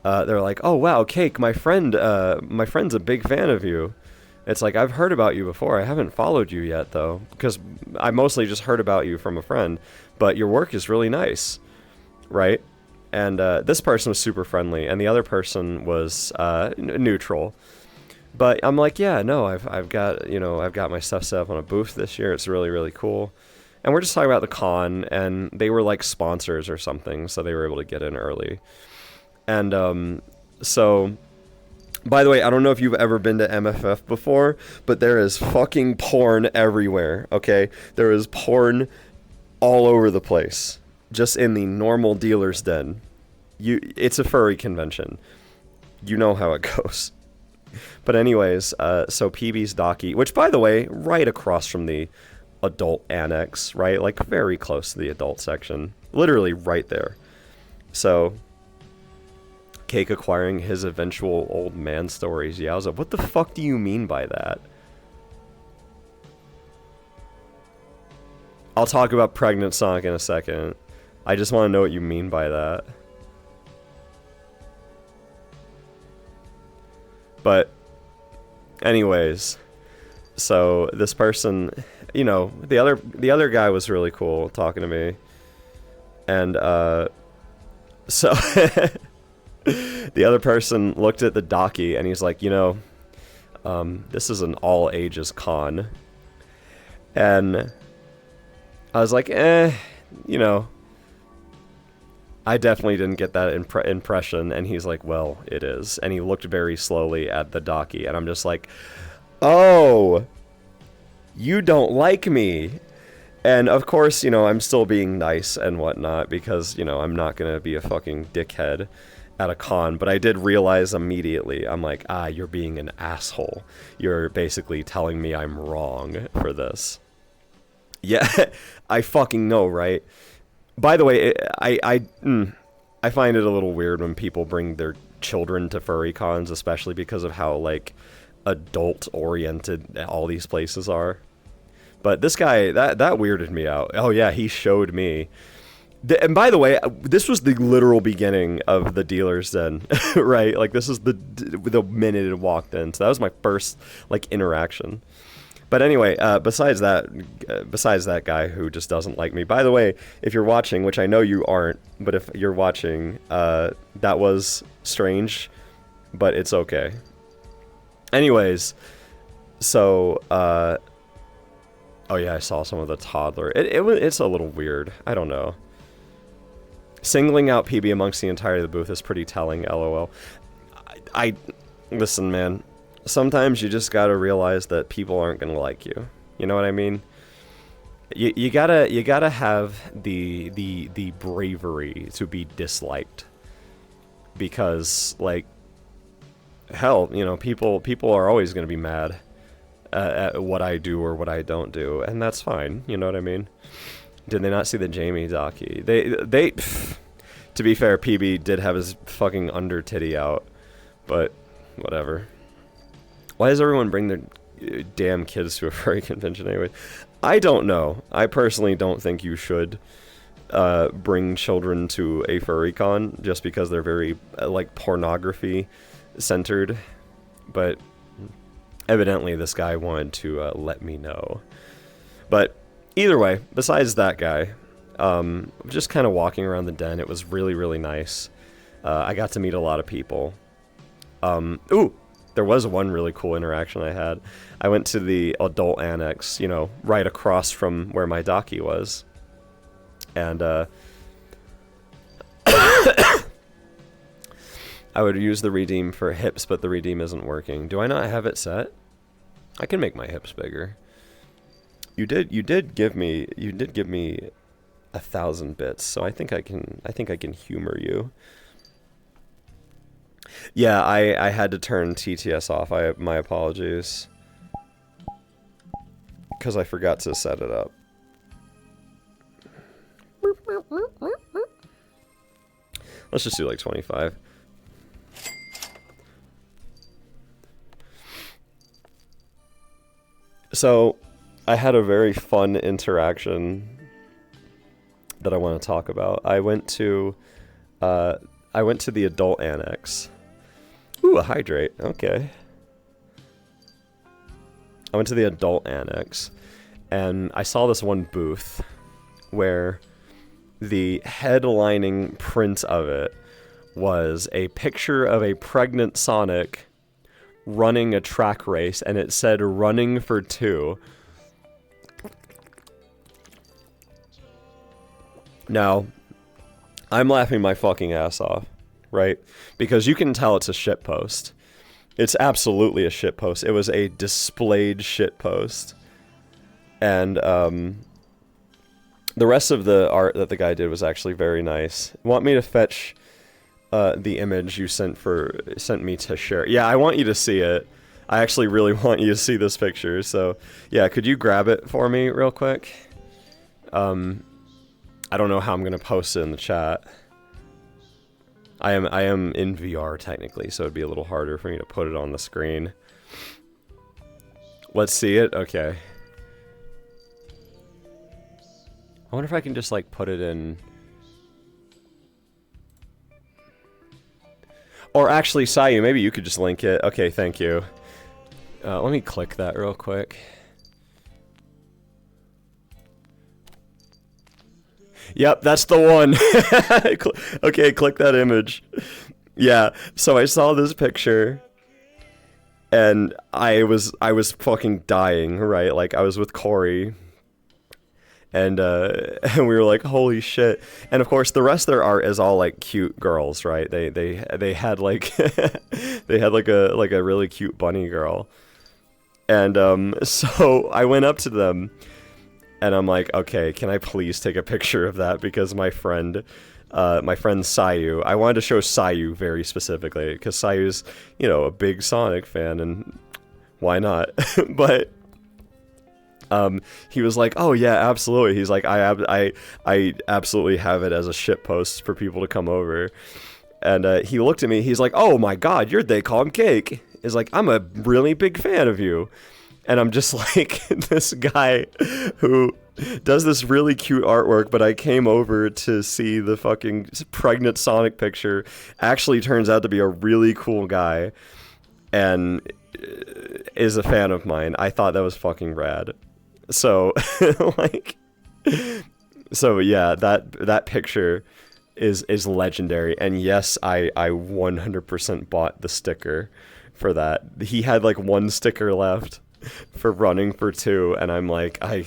They're like, "Oh wow, Cake, my friend's a big fan of you." It's like, I've heard about you before. I haven't followed you yet though, because I mostly just heard about you from a friend. But your work is really nice, right? And this person was super friendly, and the other person was neutral. But I'm like, yeah, no, I've got my stuff set up on a booth this year. It's really, really cool. And we're just talking about the con, and they were like sponsors or something, so they were able to get in early. And so, by the way, I don't know if you've ever been to MFF before, but there is fucking porn everywhere, okay? There is porn all over the place, just in the normal dealer's den. It's a furry convention. You know how it goes. But anyways, so PB's Docky, which, by the way, right across from the adult annex, right? Like, very close to the adult section. Literally right there. So, Cake acquiring his eventual old man stories. Yowza, what the fuck do you mean by that? I'll talk about Pregnant Sonic in a second. I just want to know what you mean by that. But, anyways, so this person, you know, the other guy was really cool talking to me, and so the other person looked at the docky and he's like, you know, this is an all ages con, and I was like, you know. I definitely didn't get that impression, and he's like, well, it is. And he looked very slowly at the docky, and I'm just like, oh, you don't like me. And of course, you know, I'm still being nice and whatnot, because, you know, I'm not going to be a fucking dickhead at a con, but I did realize immediately, I'm like, you're being an asshole. You're basically telling me I'm wrong for this. Yeah, I fucking know, right? By the way, I find it a little weird when people bring their children to furry cons, especially because of how, like, adult-oriented all these places are. But this guy, that weirded me out. Oh yeah, he showed me. And by the way, this was the literal beginning of the dealer's den, right? Like, this is the minute it walked in. So that was my first, like, interaction. But anyway, besides that guy who just doesn't like me. By the way, if you're watching, which I know you aren't, but if you're watching, that was strange, but it's okay. Anyways, so, oh yeah, I saw some of the toddler. It's a little weird. I don't know. Singling out PB amongst the entirety of the booth is pretty telling, lol. Listen, man. Sometimes you just gotta realize that people aren't gonna like you. You know what I mean? You gotta have the bravery to be disliked, because, like, hell, you know, people are always gonna be mad at what I do or what I don't do, and that's fine. You know what I mean? Did they not see the Jamie docky? They to be fair, PB did have his fucking under titty out, but whatever. Why does everyone bring their damn kids to a furry convention anyway? I don't know. I personally don't think you should bring children to a furry con just because they're very, like, pornography centered. But evidently this guy wanted to let me know. But either way, besides that guy, just kind of walking around the den, it was really, really nice. I got to meet a lot of people. Ooh! There was one really cool interaction I had. I went to the adult annex, you know, right across from where my docky was. And, I would use the redeem for hips, but the redeem isn't working. Do I not have it set? I can make my hips bigger. You did give me 1,000 bits, so I think I can humor you. Yeah, I had to turn TTS off. My apologies. Because I forgot to set it up. Let's just do like 25. So, I had a very fun interaction that I want to talk about. I went to the adult annex. Ooh, a hydrate. Okay. I went to the adult annex, and I saw this one booth where the headlining print of it was a picture of a pregnant Sonic running a track race, and it said "running for 2." Now, I'm laughing my fucking ass off, right? Because you can tell it's a shitpost. It's absolutely a shitpost. It was a displayed shitpost. And, the rest of the art that the guy did was actually very nice. Want me to fetch, the image you sent me to share? Yeah, I want you to see it. I actually really want you to see this picture, so, yeah, could you grab it for me real quick? I don't know how I'm gonna post it in the chat. I am in VR technically, so it'd be a little harder for me to put it on the screen. Let's see it? Okay. I wonder if I can just like put it in... Or actually, Sayu, maybe you could just link it. Okay, thank you. Let me click that real quick. Yep, that's the one. Okay, click that image. Yeah, so I saw this picture, and I was fucking dying, right? Like, I was with Corey, and we were like, holy shit. And of course, the rest of their art is all like cute girls, right? They had like they had like a really cute bunny girl, and so I went up to them. And I'm like, okay, can I please take a picture of that? Because my friend Sayu, I wanted to show Sayu very specifically, because Sayu's, you know, a big Sonic fan, and why not? But, he was like, oh yeah, absolutely. He's like, I absolutely have it as a shitpost for people to come over. And, he looked at me, he's like, oh my god, you're theycallhimcake. He's like, I'm a really big fan of you. And I'm just like, this guy who does this really cute artwork, but I came over to see the fucking pregnant Sonic picture, actually turns out to be a really cool guy, and is a fan of mine. I thought that was fucking rad. So, like, so yeah, that picture is legendary, and yes, I 100% bought the sticker for that. He had like one sticker left for running for 2, and I'm like, I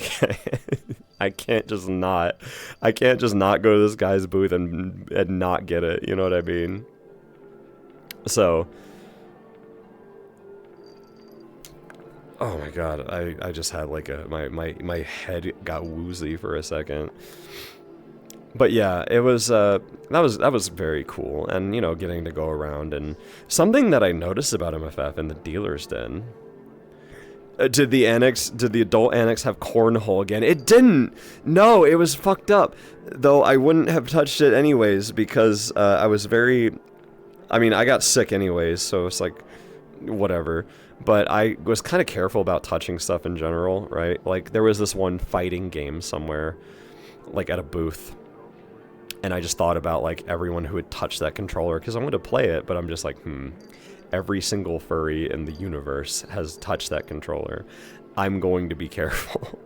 can't just not go to this guy's booth and not get it, you know what I mean? So, oh my god, I just had like my head got woozy for a second. But yeah, it was, that was very cool, and, you know, getting to go around, and something that I noticed about MFF in the dealer's den. Did the adult annex have cornhole again? It didn't! No, it was fucked up. Though I wouldn't have touched it anyways, because, I mean, I got sick anyways, so it's like, whatever. But I was kind of careful about touching stuff in general, right? Like, there was this one fighting game somewhere, like, at a booth. And I just thought about, like, everyone who had touched that controller, because I wanted to play it, but I'm just like, every single furry in the universe has touched that controller. I'm going to be careful.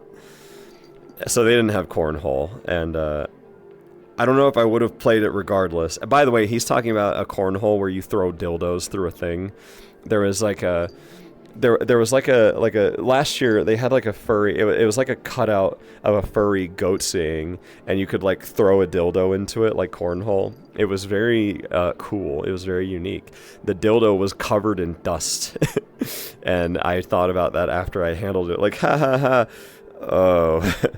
So they didn't have cornhole, and I don't know if I would have played it regardless. By the way, he's talking about a cornhole where you throw dildos through a thing. There was like a last year they had like a furry, it was like a cutout of a furry goat seeing, and you could like throw a dildo into it like cornhole. It was very cool. It was very unique. The dildo was covered in dust. And I thought about that after I handled it, like, ha ha ha. Oh.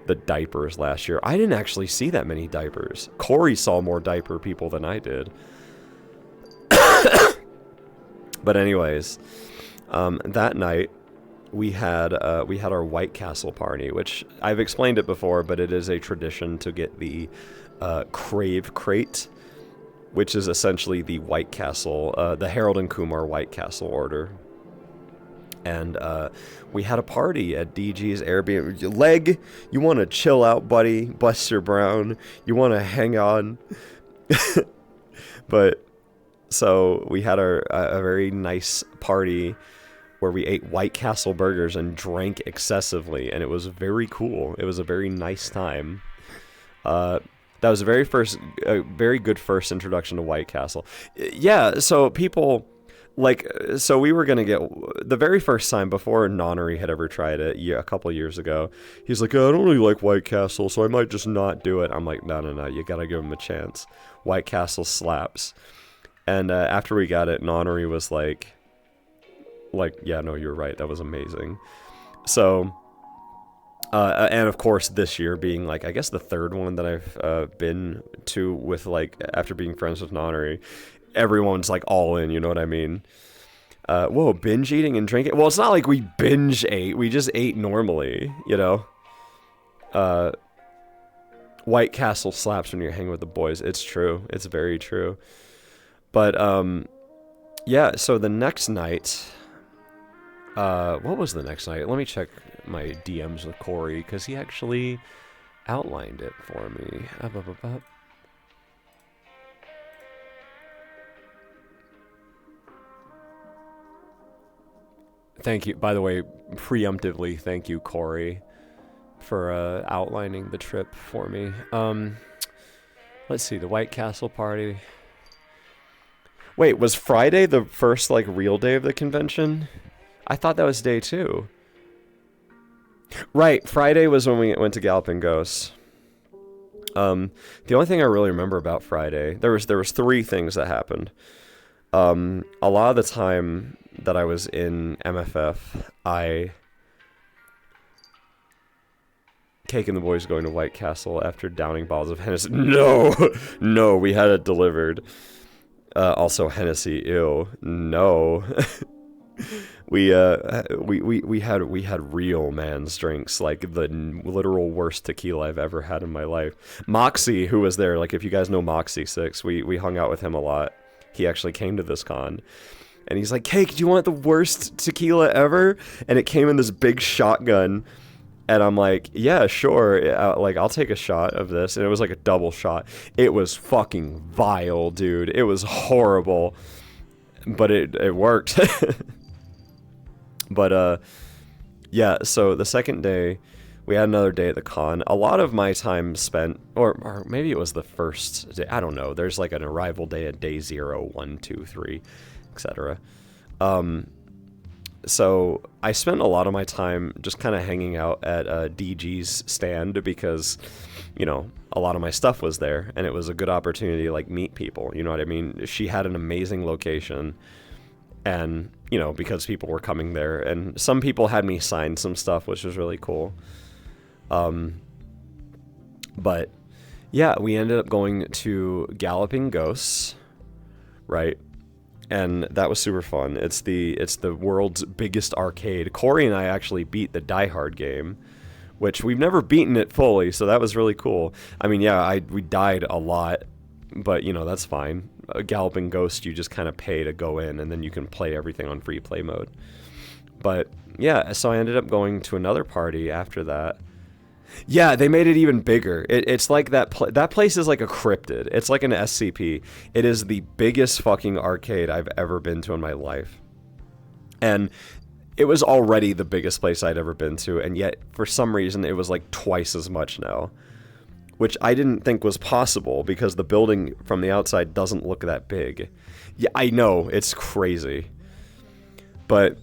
The diapers last year. I didn't actually see that many diapers. Corey saw more diaper people than I did. But anyways, that night we had our White Castle party, which I've explained it before, but it is a tradition to get the Crave Crate, which is essentially the White Castle, the Harold and Kumar White Castle order. And we had a party at DG's Airbnb. Leg, you want to chill out, buddy? Buster Brown, you want to hang on? But so we had a very nice party where we ate White Castle burgers and drank excessively, and it was very cool. It was a very nice time. That was a very good first introduction to White Castle. Yeah, so people, like, so we were gonna get, the very first time before Nonnery had ever tried it, a couple years ago, he's like, oh, I don't really like White Castle, so I might just not do it. I'm like, no, you gotta give him a chance. White Castle slaps. And after we got it, Nonnery was like, yeah, no, you're right, that was amazing. So, and of course this year being, like, I guess the third one that I've been to with, like, after being friends with Nonnery, everyone's, like, all in, you know what I mean? Whoa, binge eating and drinking? Well, it's not like we binge ate, we just ate normally, you know? White Castle slaps when you're hanging with the boys. It's true. It's very true. But, yeah, so the next night, what was the next night? Let me check my DMs with Corey, because he actually outlined it for me. Thank you, by the way, preemptively, thank you, Corey, for outlining the trip for me. Let's see, the White Castle party. Wait, was Friday the first, like, real day of the convention? I thought that was day 2. Right, Friday was when we went to Galloping Ghosts. The only thing I really remember about Friday, there was 3 things that happened. A lot of the time that I was in MFF, Cake and the boys going to White Castle after downing bottles of Hennessy. No, we had it delivered. Also Hennessy, ew, no. we had real man's drinks, like the literal worst tequila I've ever had in my life. Moxie, who was there, like, if you guys know Moxie 6, we hung out with him a lot. He actually came to this con. And he's like, Cake, do you want the worst tequila ever? And it came in this big shotgun. And I'm like, yeah, sure. I'll take a shot of this. And it was like a double shot. It was fucking vile, dude. It was horrible. But it worked. But, yeah, so the second day, we had another day at the con. A lot of my time spent, or maybe it was the first day, I don't know. There's like an arrival day at day 0, 1, 2, 3, etc. So I spent a lot of my time just kind of hanging out at DG's stand because, you know, a lot of my stuff was there, and it was a good opportunity to, like, meet people, you know what I mean? She had an amazing location, and, you know, because people were coming there, and some people had me sign some stuff, which was really cool. But yeah, we ended up going to Galloping Ghosts, right? And that was super fun. It's the world's biggest arcade. Corey and I actually beat the Die Hard game, which we've never beaten it fully, so that was really cool. I mean, yeah, we died a lot, but, you know, that's fine. A Galloping Ghost, you just kind of pay to go in, and then you can play everything on free play mode. But yeah, so I ended up going to another party after that. Yeah, they made it even bigger. It's like that place is like a cryptid. It's like an SCP. It is the biggest fucking arcade I've ever been to in my life. And it was already the biggest place I'd ever been to, and yet for some reason it was like twice as much now. Which I didn't think was possible because the building from the outside doesn't look that big. Yeah, I know, it's crazy. But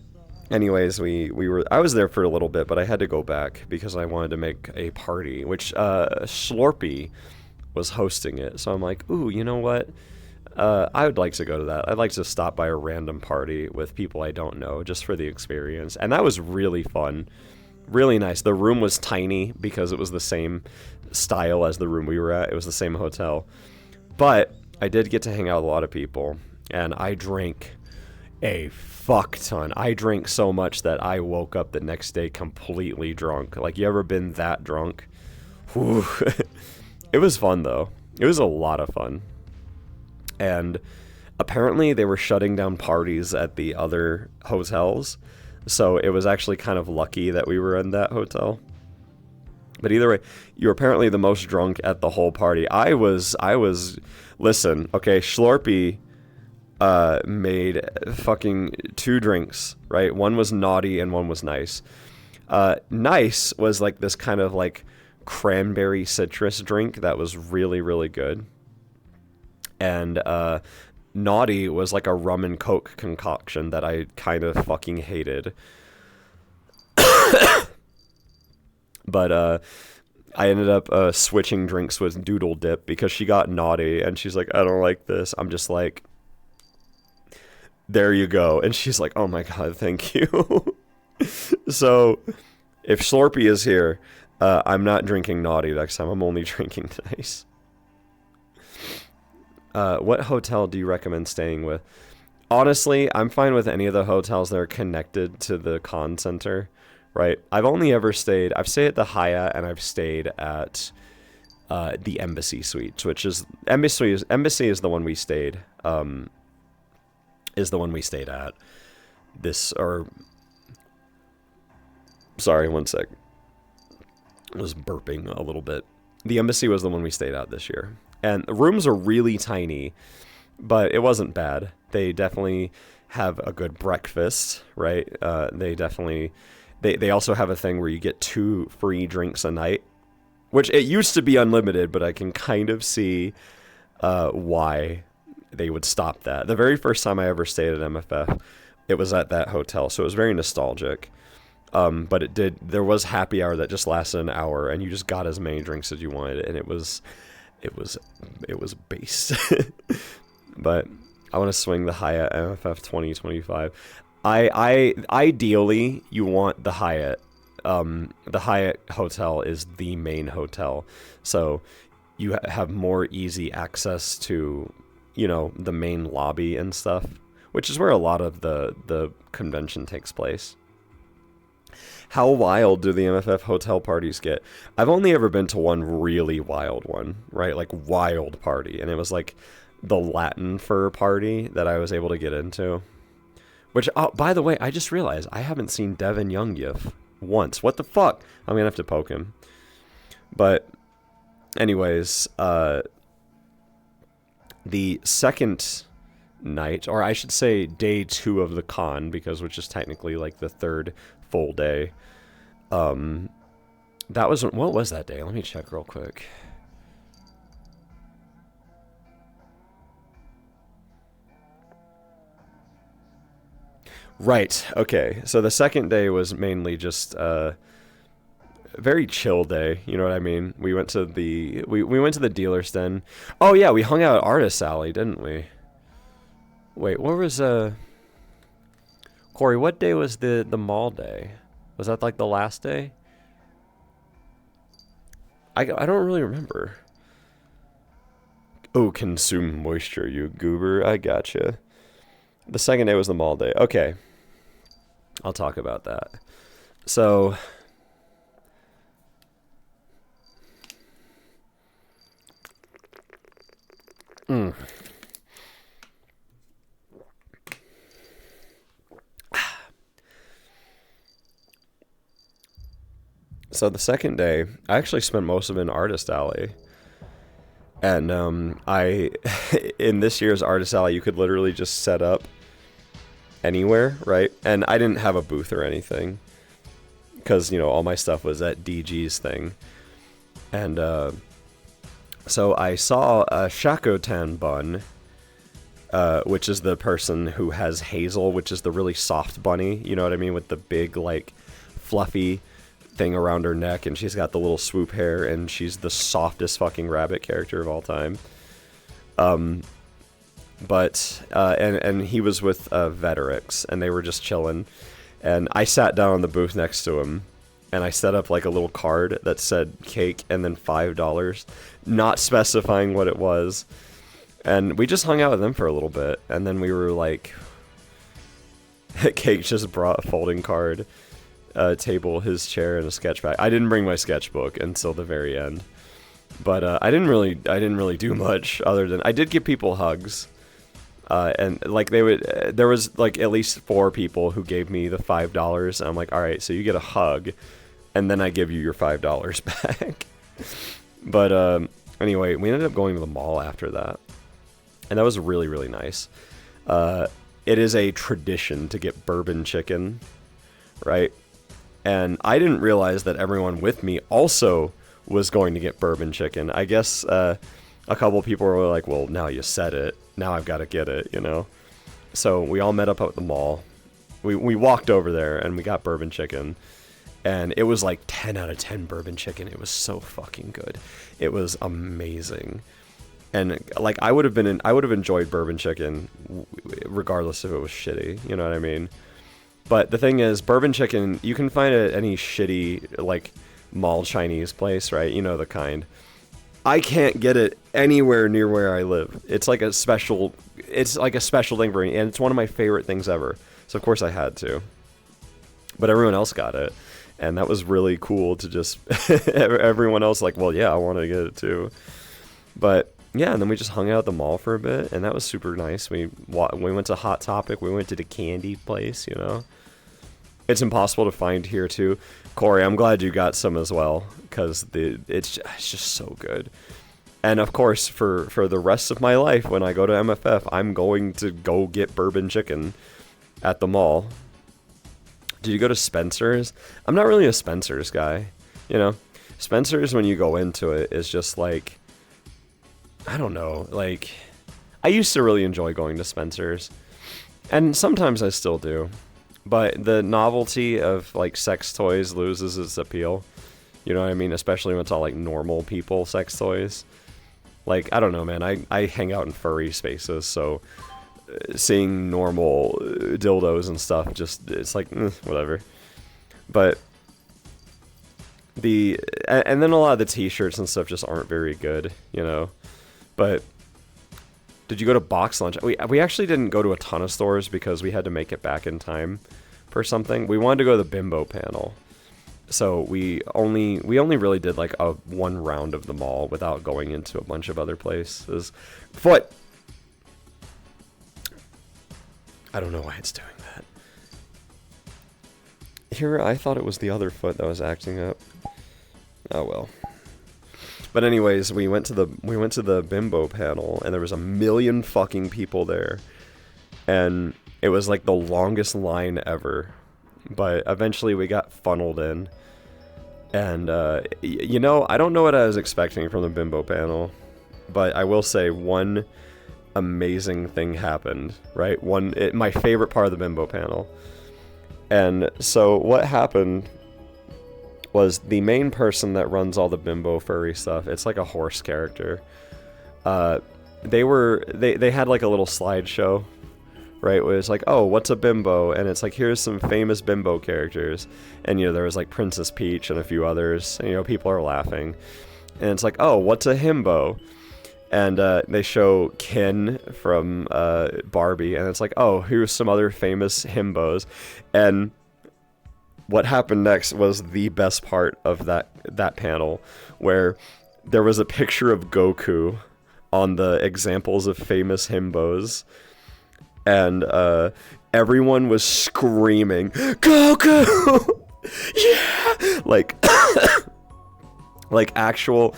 anyways, I was there for a little bit, but I had to go back because I wanted to make a party, which Slorpy was hosting it. So I'm like, ooh, you know what? I would like to go to that. I'd like to stop by a random party with people I don't know just for the experience. And that was really fun. Really nice. The room was tiny because it was the same style as the room we were at. It was the same hotel. But I did get to hang out with a lot of people, and I drank a fuck ton. I drank so much that I woke up the next day completely drunk. Like, you ever been that drunk? Whew. It was fun, though. It was a lot of fun. And apparently they were shutting down parties at the other hotels, so it was actually kind of lucky that we were in that hotel. But either way, you were apparently the most drunk at the whole party. I was, listen, okay, Schlorpy made fucking 2 drinks, right? One was naughty and one was nice. Nice was like this kind of like cranberry citrus drink that was really, really good. And naughty was like a rum and coke concoction that I kind of fucking hated. But I ended up switching drinks with Doodle Dip because she got naughty and she's like, I don't like this. I'm just like, there you go. And she's like, oh my god, thank you. So if Slurpee is here, I'm not drinking naughty next time. I'm only drinking nice. What hotel do you recommend staying with? Honestly, I'm fine with any of the hotels that are connected to the con center, right? I've stayed at the Hyatt and I've stayed at the Embassy Suites, which is Embassy is the one we stayed at. Sorry, one sec. I was burping a little bit. The Embassy was the one we stayed at this year. And the rooms are really tiny, but it wasn't bad. They definitely have a good breakfast, right? They also have a thing where you get 2 free drinks a night, which it used to be unlimited, but I can kind of see why they would stop that. The very first time I ever stayed at MFF, it was at that hotel, so it was very nostalgic. But there was happy hour that just lasted an hour, and you just got as many drinks as you wanted, and it was based. But I want to swing the Hyatt MFF 2025. Ideally you want the Hyatt. The Hyatt hotel is the main hotel, so you have more easy access to, the main lobby and stuff, which is where a lot of the convention takes place. How wild do the MFF hotel parties get? I've only ever been to one really wild one, right? Like wild party, and it was like the Latin fur party that I was able to get into. Which, by the way, I just realized I haven't seen Devin Youngyif once. What the fuck? I'm gonna have to poke him. But, anyways, the second night, or I should say day 2 of the con, which is technically like the 3rd full day. What was that day? Let me check real quick. Right, okay. So the second day was mainly just a very chill day, you know what I mean? We went to the went to the dealer's den. Oh yeah, we hung out at Artist Alley, didn't we? Wait, what was Corey, what day was the mall day? Was that like the last day? I don't really remember. Oh, consume moisture, you goober. I gotcha. The second day was the mall day. Okay. I'll talk about that. So, So the second day, I actually spent most of it in Artist Alley. And in this year's Artist Alley, you could literally just set up anywhere, right? And I didn't have a booth or anything, because, all my stuff was at DG's thing. And so I saw a Shakotan Bun, which is the person who has Hazel, which is the really soft bunny, you know what I mean, with the big, like, fluffy thing around her neck, and she's got the little swoop hair, and she's the softest fucking rabbit character of all time. But he was with Veterix, and they were just chilling, and I sat down on the booth next to him, and I set up like a little card that said cake and then $5, not specifying what it was, and we just hung out with him for a little bit, and then we were like, Cake just brought a folding card, table, his chair, and a sketch bag. I didn't bring my sketchbook until the very end. But I didn't really do much other than I did give people hugs. And like there was like at least 4 people who gave me the $5, and I'm like, all right, so you get a hug, and then I give you your $5 back. But anyway, we ended up going to the mall after that, and that was really, really nice. It is a tradition to get bourbon chicken, right? And I didn't realize that everyone with me also was going to get bourbon chicken. I guess a couple people were like, well, now you said it. Now I've got to get it, you know? So we all met up at the mall. We walked over there and we got bourbon chicken. And it was like 10 out of 10 bourbon chicken. It was so fucking good. It was amazing. And like I would have enjoyed bourbon chicken regardless if it was shitty, you know what I mean? But the thing is, bourbon chicken, you can find it at any shitty like mall Chinese place, right? You know the kind. I can't get it anywhere near where I live. It's like a special thing for me, and it's one of my favorite things ever. So of course I had to. But everyone else got it, and that was really cool to just everyone else like, well, yeah, I want to get it too. But yeah, and then we just hung out at the mall for a bit, and that was super nice. We went to Hot Topic. We went to the candy place, you know. It's impossible to find here too. Corey, I'm glad you got some as well, because it's just so good. And of course, for the rest of my life, when I go to MFF, I'm going to go get bourbon chicken at the mall. Did you go to Spencer's? I'm not really a Spencer's guy, you know. Spencer's, when you go into it, is just like, I don't know, like, I used to really enjoy going to Spencer's, and sometimes I still do. But the novelty of, like, sex toys loses its appeal. You know what I mean? Especially when it's all, like, normal people sex toys. Like, I don't know, man. I hang out in furry spaces, so seeing normal dildos and stuff, just, it's like, whatever. But and then a lot of the t-shirts and stuff just aren't very good, you know? But did you go to Box Lunch? We actually didn't go to a ton of stores because we had to make it back in time for something. We wanted to go to the Bimbo panel. So we only really did like one round of the mall without going into a bunch of other places. Foot! I don't know why it's doing that. Here, I thought it was the other foot that was acting up. Oh well. But anyways, we went to the Bimbo panel, and there was 1 million fucking people there, and it was like the longest line ever. But eventually, we got funneled in, and you know, I don't know what I was expecting from the Bimbo panel, but I will say one amazing thing happened. Right, my favorite part of the Bimbo panel, and so what happened was the main person that runs all the Bimbo furry stuff. It's like a horse character. They had like a little slideshow, right? Where it's like, oh, what's a bimbo? And it's like, here's some famous Bimbo characters. And, you know, there was like Princess Peach and a few others. And, you know, people are laughing. And it's like, oh, what's a himbo? And they show Ken from Barbie. And it's like, oh, here's some other famous himbos. And what happened next was the best part of that panel, where there was a picture of Goku on the examples of famous himbos, and everyone was screaming, Goku! Yeah! Like, like actual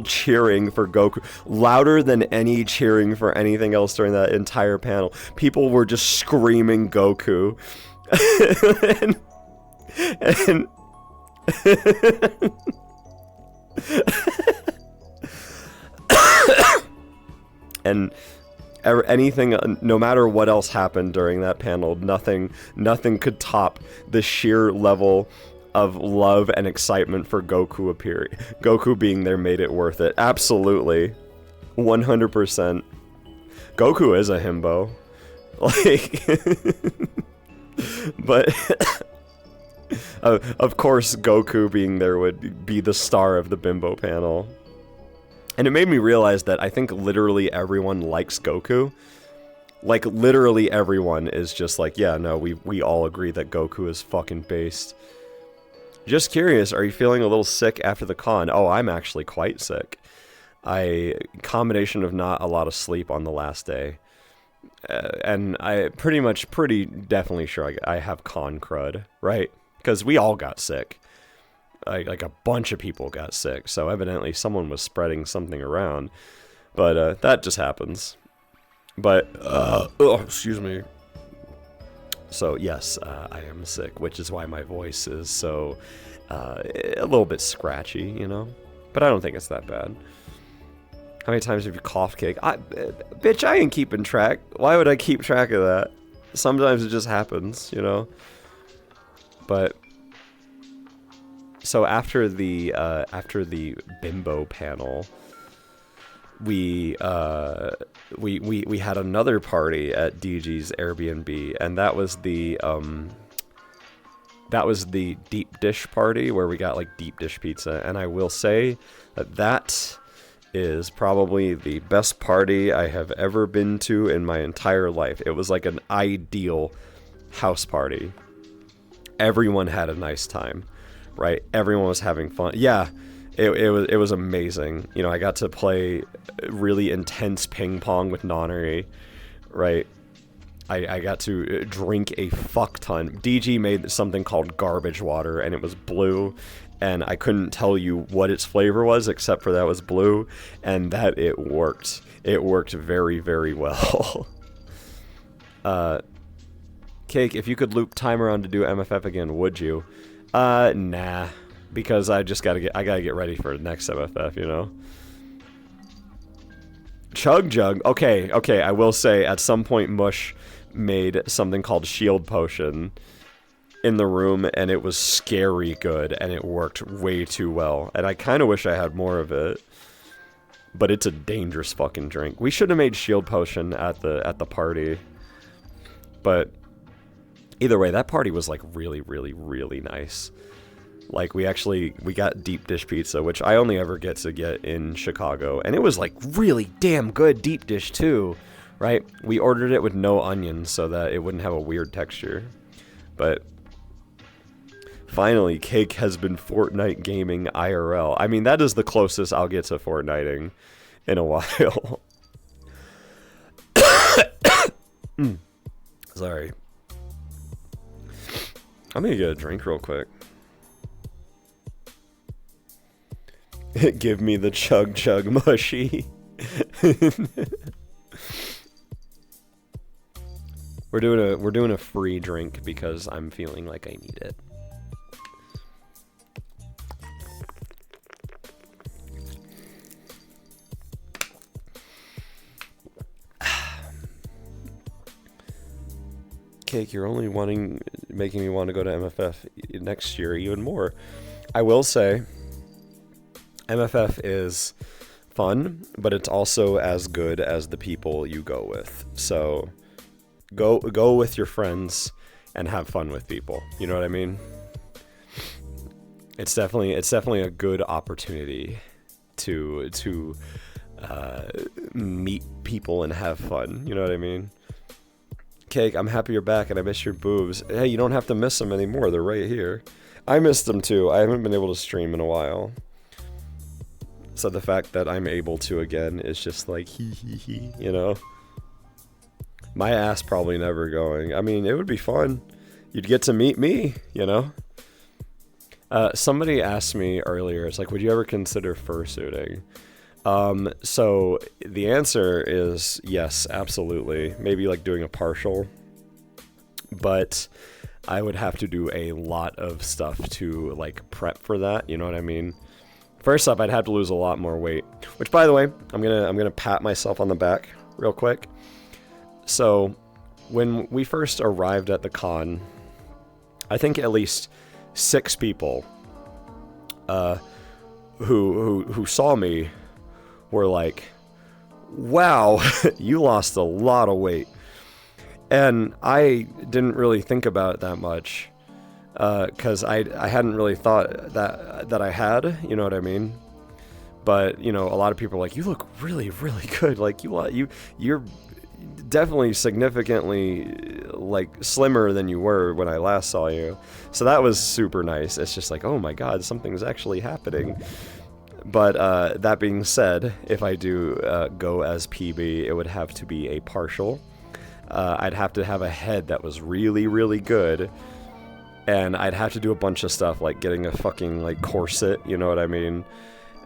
cheering for Goku, louder than any cheering for anything else during that entire panel. People were just screaming Goku. And and anything, no matter what else happened during that panel, nothing could top the sheer level of love and excitement for Goku appearing. Goku being there made it worth it. Absolutely. 100%. Goku is a himbo. Like, but of course Goku being there would be the star of the Bimbo panel. And it made me realize that I think literally everyone likes Goku. Like, literally everyone is just like, yeah, no, we all agree that Goku is fucking based. Just curious, are you feeling a little sick after the con? Oh, I'm actually quite sick. Combination of not a lot of sleep on the last day. And I pretty definitely sure I have con crud, right? Because we all got sick. Like a bunch of people got sick, so evidently someone was spreading something around. But that just happens. But, excuse me. So yes, I am sick, which is why my voice is so a little bit scratchy, you know? But I don't think it's that bad. How many times have you coughed, Cake? Bitch, I ain't keeping track. Why would I keep track of that? Sometimes it just happens, you know? But so after the bimbo panel, we had another party at DG's Airbnb, and that was the deep dish party where we got like deep dish pizza, and I will say that is probably the best party I have ever been to in my entire life. It was like an ideal house party. Everyone had a nice time, right? Everyone was having fun. Yeah, it was amazing. You know, I got to play really intense ping pong with Nonnery, right? I got to drink a fuck ton. DG made something called garbage water, and it was blue, and I couldn't tell you what its flavor was, except for that it was blue, and that it worked. It worked very, very well. Cake, if you could loop time around to do MFF again, would you? Nah, because I gotta get ready for the next MFF, you know? Chug Jug, okay, I will say, at some point Mush made something called Shield Potion in the room, and it was scary good, and it worked way too well, and I kind of wish I had more of it, but it's a dangerous fucking drink. We should have made Shield Potion at the party, but either way, that party was like really, really, really nice. Like, we got deep dish pizza, which I only ever get in Chicago, and it was like really damn good deep dish too, right? We ordered it with no onions so that it wouldn't have a weird texture. But finally, Cake has been Fortnite gaming IRL. I mean, that is the closest I'll get to Fortniting in a while. Sorry. I'm gonna get a drink real quick. Give me the chug chug mushy. We're doing a free drink because I'm feeling like I need it. Cake, you're only making me want to go to MFF next year even more. I will say, MFF is fun, but it's also as good as the people you go with. So go with your friends and have fun with people. You know what I mean? It's definitely a good opportunity to meet people and have fun. You know what I mean? Cake, I'm happy you're back and I miss your boobs. Hey, you don't have to miss them anymore. They're right here. I missed them too. I haven't been able to stream in a while. So the fact that I'm able to again is just like hee, you know? My ass probably never going. I mean, it would be fun. You'd get to meet me, you know? Somebody asked me earlier, it's like, would you ever consider fursuiting? So the answer is yes, absolutely. Maybe like doing a partial. But I would have to do a lot of stuff to like prep for that, you know what I mean? First up, I'd have to lose a lot more weight, which, by the way, I'm gonna pat myself on the back real quick. So, when we first arrived at the con, I think at least 6 people who saw me were like, "Wow, you lost a lot of weight," and I didn't really think about it that much. Because I hadn't really thought that I had, you know what I mean? But, you know, a lot of people are like, you look really, really good. Like, you're definitely significantly like slimmer than you were when I last saw you. So that was super nice. It's just like, oh my god, something's actually happening. But that being said, if I do go as PB, it would have to be a partial. I'd have to have a head that was really, really good. And I'd have to do a bunch of stuff, like getting a fucking, like, corset, you know what I mean?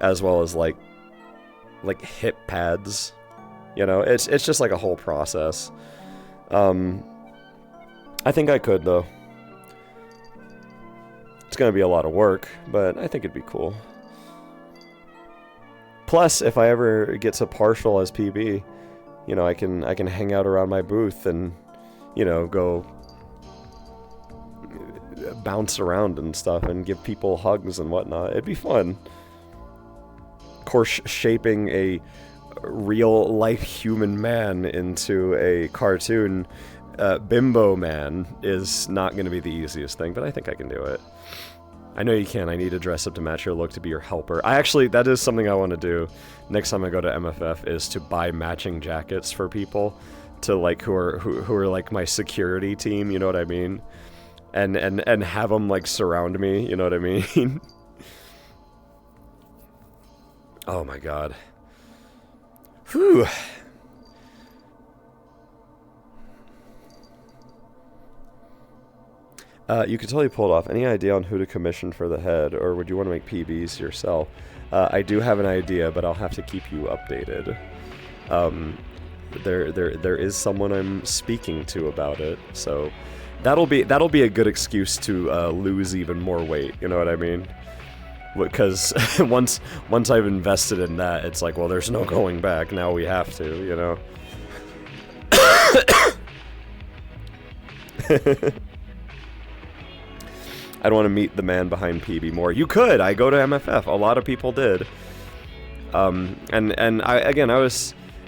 As well as, like hip pads. You know, it's just like a whole process. I think I could, though. It's gonna be a lot of work, but I think it'd be cool. Plus, if I ever get to partial as PB, you know, I can hang out around my booth and, you know, go bounce around and stuff and give people hugs and whatnot. It'd be fun. Of course, shaping a real-life human man into a cartoon bimbo man is not going to be the easiest thing, but I think I can do it. I know you can. I need to dress up to match your look to be your helper. That is something I want to do next time I go to MFF, is to buy matching jackets for people to, like, who are like my security team, you know what I mean? And have them, like, surround me, you know what I mean? Oh my god. Whew. You could totally pull it off. Any idea on who to commission for the head, or would you want to make PBs yourself? I do have an idea, but I'll have to keep you updated. There is someone I'm speaking to about it, so that'll be a good excuse to lose even more weight. You know what I mean? Because once I've invested in that, it's like, well, there's no going back. Now we have to, you know. I'd want to meet the man behind PB more. You could. I go to MFF. A lot of people did. And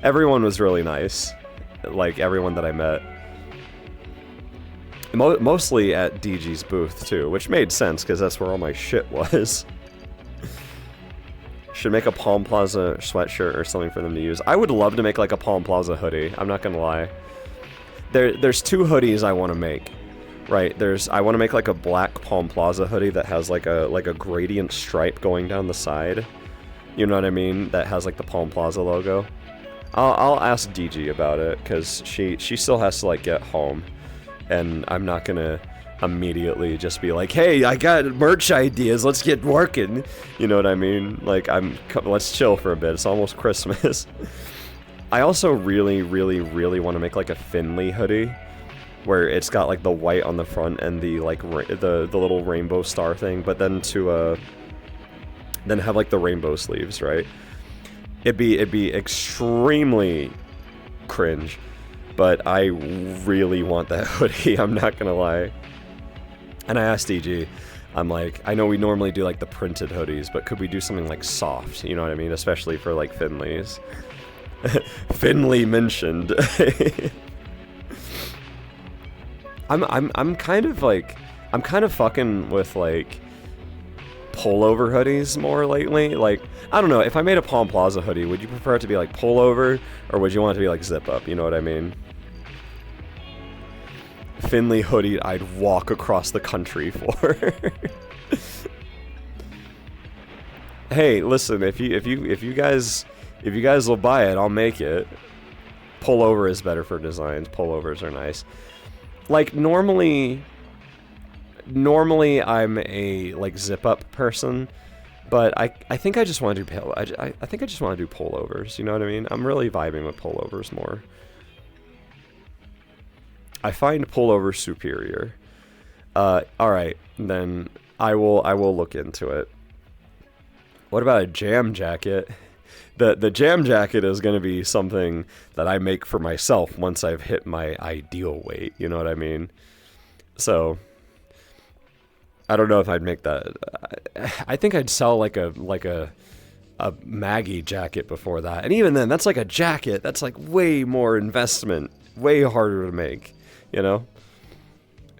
everyone was really nice. Like, everyone that I met. Mostly at DG's booth, too, which made sense, because that's where all my shit was. Should make a Palm Plaza sweatshirt or something for them to use. I would love to make, like, a Palm Plaza hoodie. I'm not gonna lie. There's two hoodies I want to make. Right, I want to make, like, a black Palm Plaza hoodie that has, like a gradient stripe going down the side. You know what I mean? That has, like, the Palm Plaza logo. I'll ask DG about it, because she still has to, like, get home. And I'm not gonna immediately just be like, hey, I got merch ideas, let's get working. You know what I mean? Like, let's chill for a bit, it's almost Christmas. I also really, really, really want to make, like, a Finley hoodie, where it's got, like, the white on the front and the, like, the little rainbow star thing, but then then have, like, the rainbow sleeves, right? It'd be extremely cringe, but I really want that hoodie, I'm not gonna lie. And I asked DG, I'm like, I know we normally do, like, the printed hoodies, but could we do something, like, soft, you know what I mean? Especially for, like, Finley's. Finley mentioned. I'm kind of fucking with, like, pullover hoodies more lately. Like, I don't know, if I made a Palm Plaza hoodie, would you prefer it to be, like, pullover, or would you want it to be, like, zip up, you know what I mean? Finley hoodie I'd walk across the country for. Hey, listen, if you guys will buy it, I'll make it. Pullover is better for designs. Pullovers are nice. Like, normally I'm a, like, zip-up person, but I think I just want to do I think I just want to do pullovers, you know what I mean? I'm really vibing with pullovers more. I find pullovers superior. Alright, then I will look into it. What about a jam jacket? The jam jacket is going to be something that I make for myself once I've hit my ideal weight, you know what I mean? So, I don't know if I'd make that. I think I'd sell like a Maggie jacket before that. And even then, that's like a jacket. That's like way more investment, way harder to make, you know?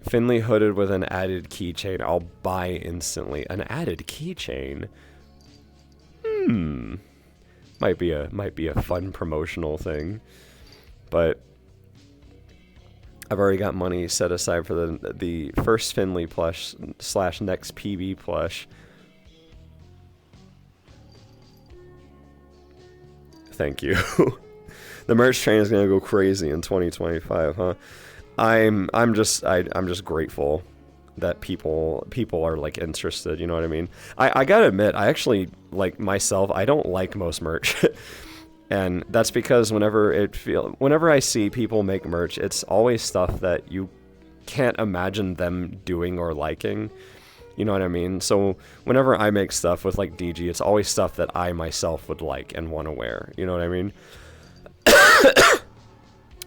Finley hooded with an added keychain. I'll buy instantly. An added keychain? Might be a fun promotional thing, but I've already got money set aside for the first Finley plush / next PB plush. Thank you. The merch train is gonna go crazy in 2025, huh? I'm just grateful that people are like interested, you know what I mean? I gotta admit, I actually, like, myself, I don't like most merch. And that's because whenever I see people make merch, it's always stuff that you can't imagine them doing or liking. You know what I mean? So whenever I make stuff with like DG, it's always stuff that I myself would like and want to wear. You know what I mean?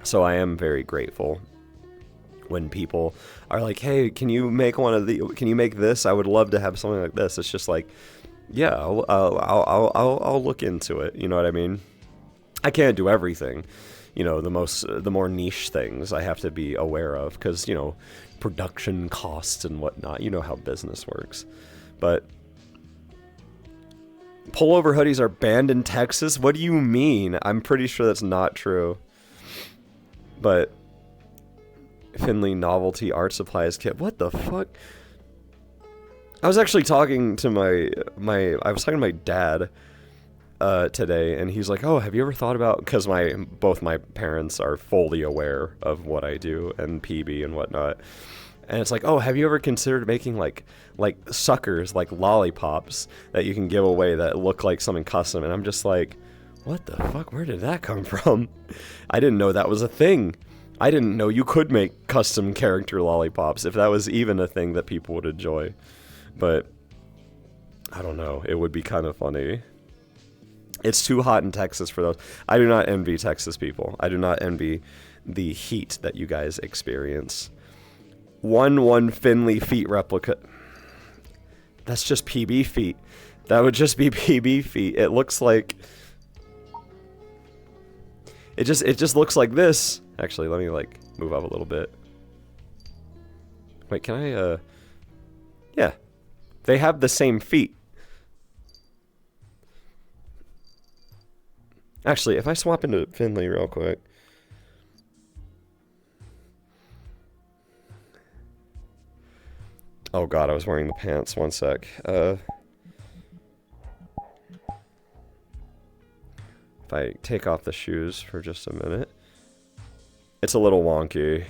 So I am very grateful when people are like, "Hey, can you make Can you make this? I would love to have something like this." It's just like, yeah, I'll look into it. You know what I mean? I can't do everything. You know, the more niche things I have to be aware of because, you know, production costs and whatnot. You know how business works. But pullover hoodies are banned in Texas? What do you mean? I'm pretty sure that's not true. But Finley novelty art supplies kit. What the fuck? I was actually talking to my dad today, and he's like, "Oh, have you ever thought about?" Because both my parents are fully aware of what I do and PB and whatnot, and it's like, "Oh, have you ever considered making like suckers, like lollipops that you can give away that look like something custom?" And I'm just like, "What the fuck? Where did that come from?" I didn't know that was a thing. I didn't know you could make custom character lollipops, if that was even a thing that people would enjoy. But I don't know. It would be kind of funny. It's too hot in Texas for those. I do not envy Texas people. I do not envy the heat that you guys experience. 1 Finley feet replica. That's just PB feet. That would just be PB feet. It looks like... It just looks like this. Actually, let me, like, move up a little bit. Wait, can I, Yeah. They have the same feet. Actually, if I swap into Finley real quick. Oh god, I was wearing the pants. One sec. If I take off the shoes for just a minute. It's a little wonky.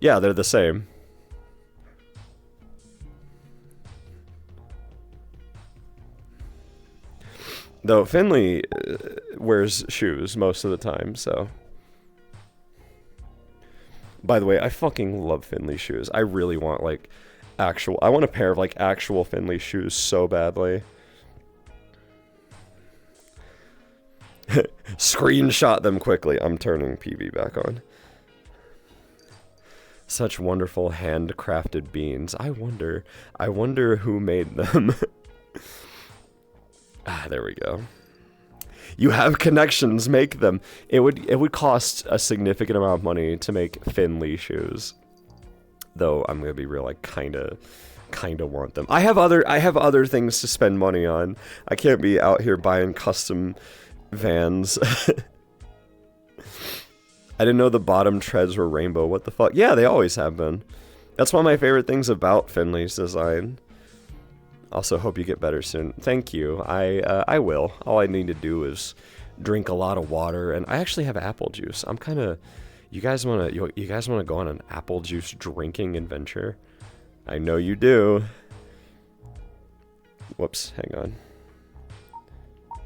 Yeah, they're the same. Though Finley wears shoes most of the time, so. By the way, I fucking love Finley shoes. I really want, like, I want a pair of, like, actual Finley shoes so badly. Screenshot them quickly. I'm turning PV back on. Such wonderful handcrafted beans. I wonder who made them. Ah, there we go. You have connections, make them. It would cost a significant amount of money to make Finley shoes. Though I'm gonna be real, I kinda want them. I have other things to spend money on. I can't be out here buying custom Vans. I didn't know the bottom treads were rainbow. What the fuck? Yeah, they always have been. That's one of my favorite things about Finley's design. Also, hope you get better soon. Thank you. I will. All I need to do is drink a lot of water, and I actually have apple juice. I'm kind of. You guys wanna go on an apple juice drinking adventure? I know you do. Whoops. Hang on.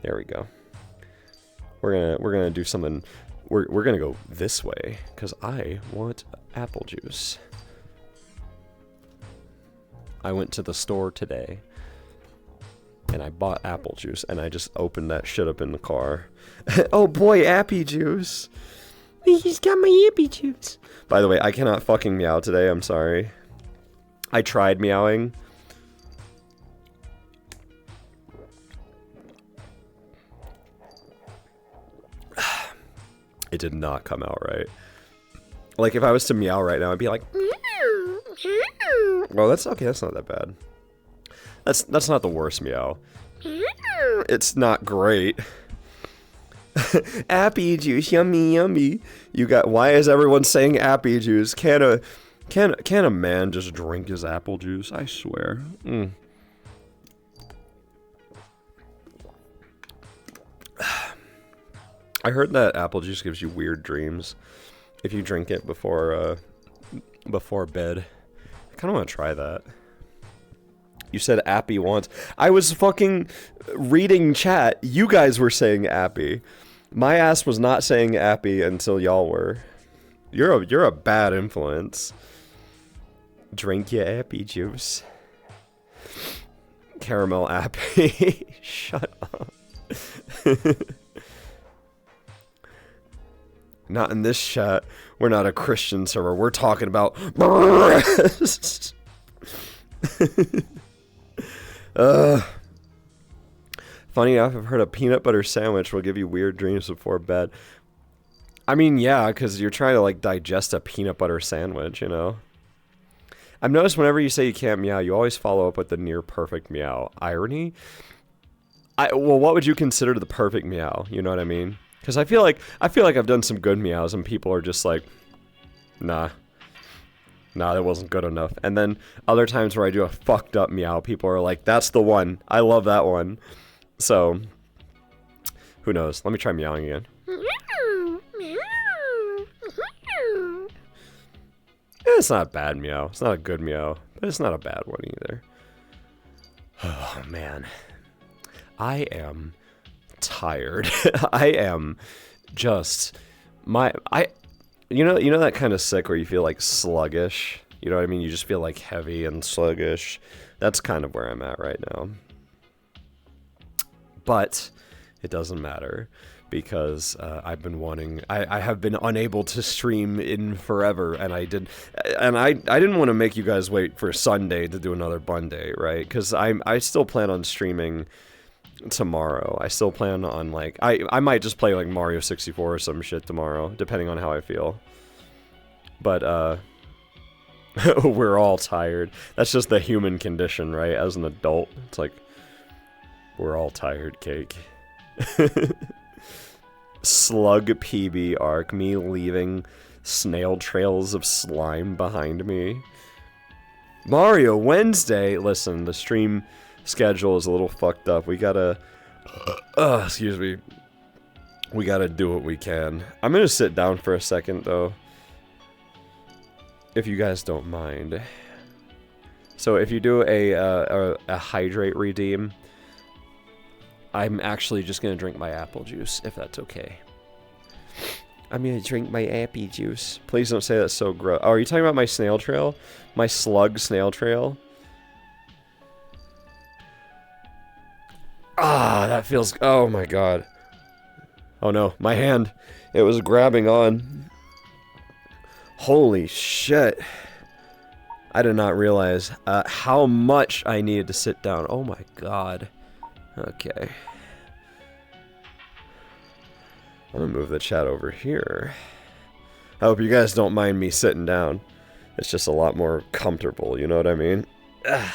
There we go. We're gonna do something. We're gonna go this way because I want apple juice. I went to the store today and I bought apple juice and I just opened that shit up in the car. Oh boy, appy juice. He's got my appy juice. By the way, I cannot fucking meow today. I'm sorry. I tried meowing. It did not come out right. Like, if I was to meow right now, I'd be like... Oh, that's okay. That's not that bad. That's not the worst meow. It's not great. Appy juice, yummy, yummy. You got. Why is everyone saying appy juice? Can a man just drink his apple juice? I swear. I heard that apple juice gives you weird dreams if you drink it before bed. I kind of want to try that. You said appy once. I was fucking reading chat. You guys were saying appy. My ass was not saying appy until y'all were. You're a bad influence. Drink your appy juice. Caramel appy. Shut up. Not in this chat. We're not a Christian server. We're talking about breasts. Funny enough, I've heard a peanut butter sandwich will give you weird dreams before bed. I mean, yeah, because you're trying to, like, digest a peanut butter sandwich, you know? I've noticed whenever you say you can't meow, you always follow up with the near-perfect meow. Irony? Well, what would you consider the perfect meow? You know what I mean? Because I feel like I've done some good meows, and people are just like, nah, that wasn't good enough. And then other times where I do a fucked up meow, people are like, that's the one. I love that one. So, who knows? Let me try meowing again. It's not a bad meow. It's not a good meow, but it's not a bad one either. Oh, man. I am tired. I am just... You know that kind of sick where you feel like sluggish? You know what I mean? You just feel like heavy and sluggish. That's kind of where I'm at right now. But it doesn't matter because I've been wanting... I have been unable to stream in forever, and I didn't want to make you guys wait for Sunday to do another Bunday, right? Because I still plan on streaming tomorrow. I still plan on, like, I might just play like Mario 64 or some shit tomorrow, depending on how I feel. But we're all tired. That's just the human condition, right? As an adult, it's like we're all tired, cake. Slug PB arc, me leaving snail trails of slime behind me. Mario Wednesday. Listen, the stream schedule is a little fucked up. We gotta excuse me, we gotta do what we can. I'm gonna sit down for a second though, if you guys don't mind. So if you do a hydrate redeem, I'm actually just gonna drink my apple juice, if that's okay. I'm gonna drink my appy juice. Please don't say that's so gross. Oh, are you talking about my snail trail? My slug snail trail? Ah, that feels... Oh my god. Oh no, my hand. It was grabbing on. Holy shit. I did not realize how much I needed to sit down. Oh my god. Okay. I'm gonna move the chat over here. I hope you guys don't mind me sitting down. It's just a lot more comfortable, you know what I mean? Ugh.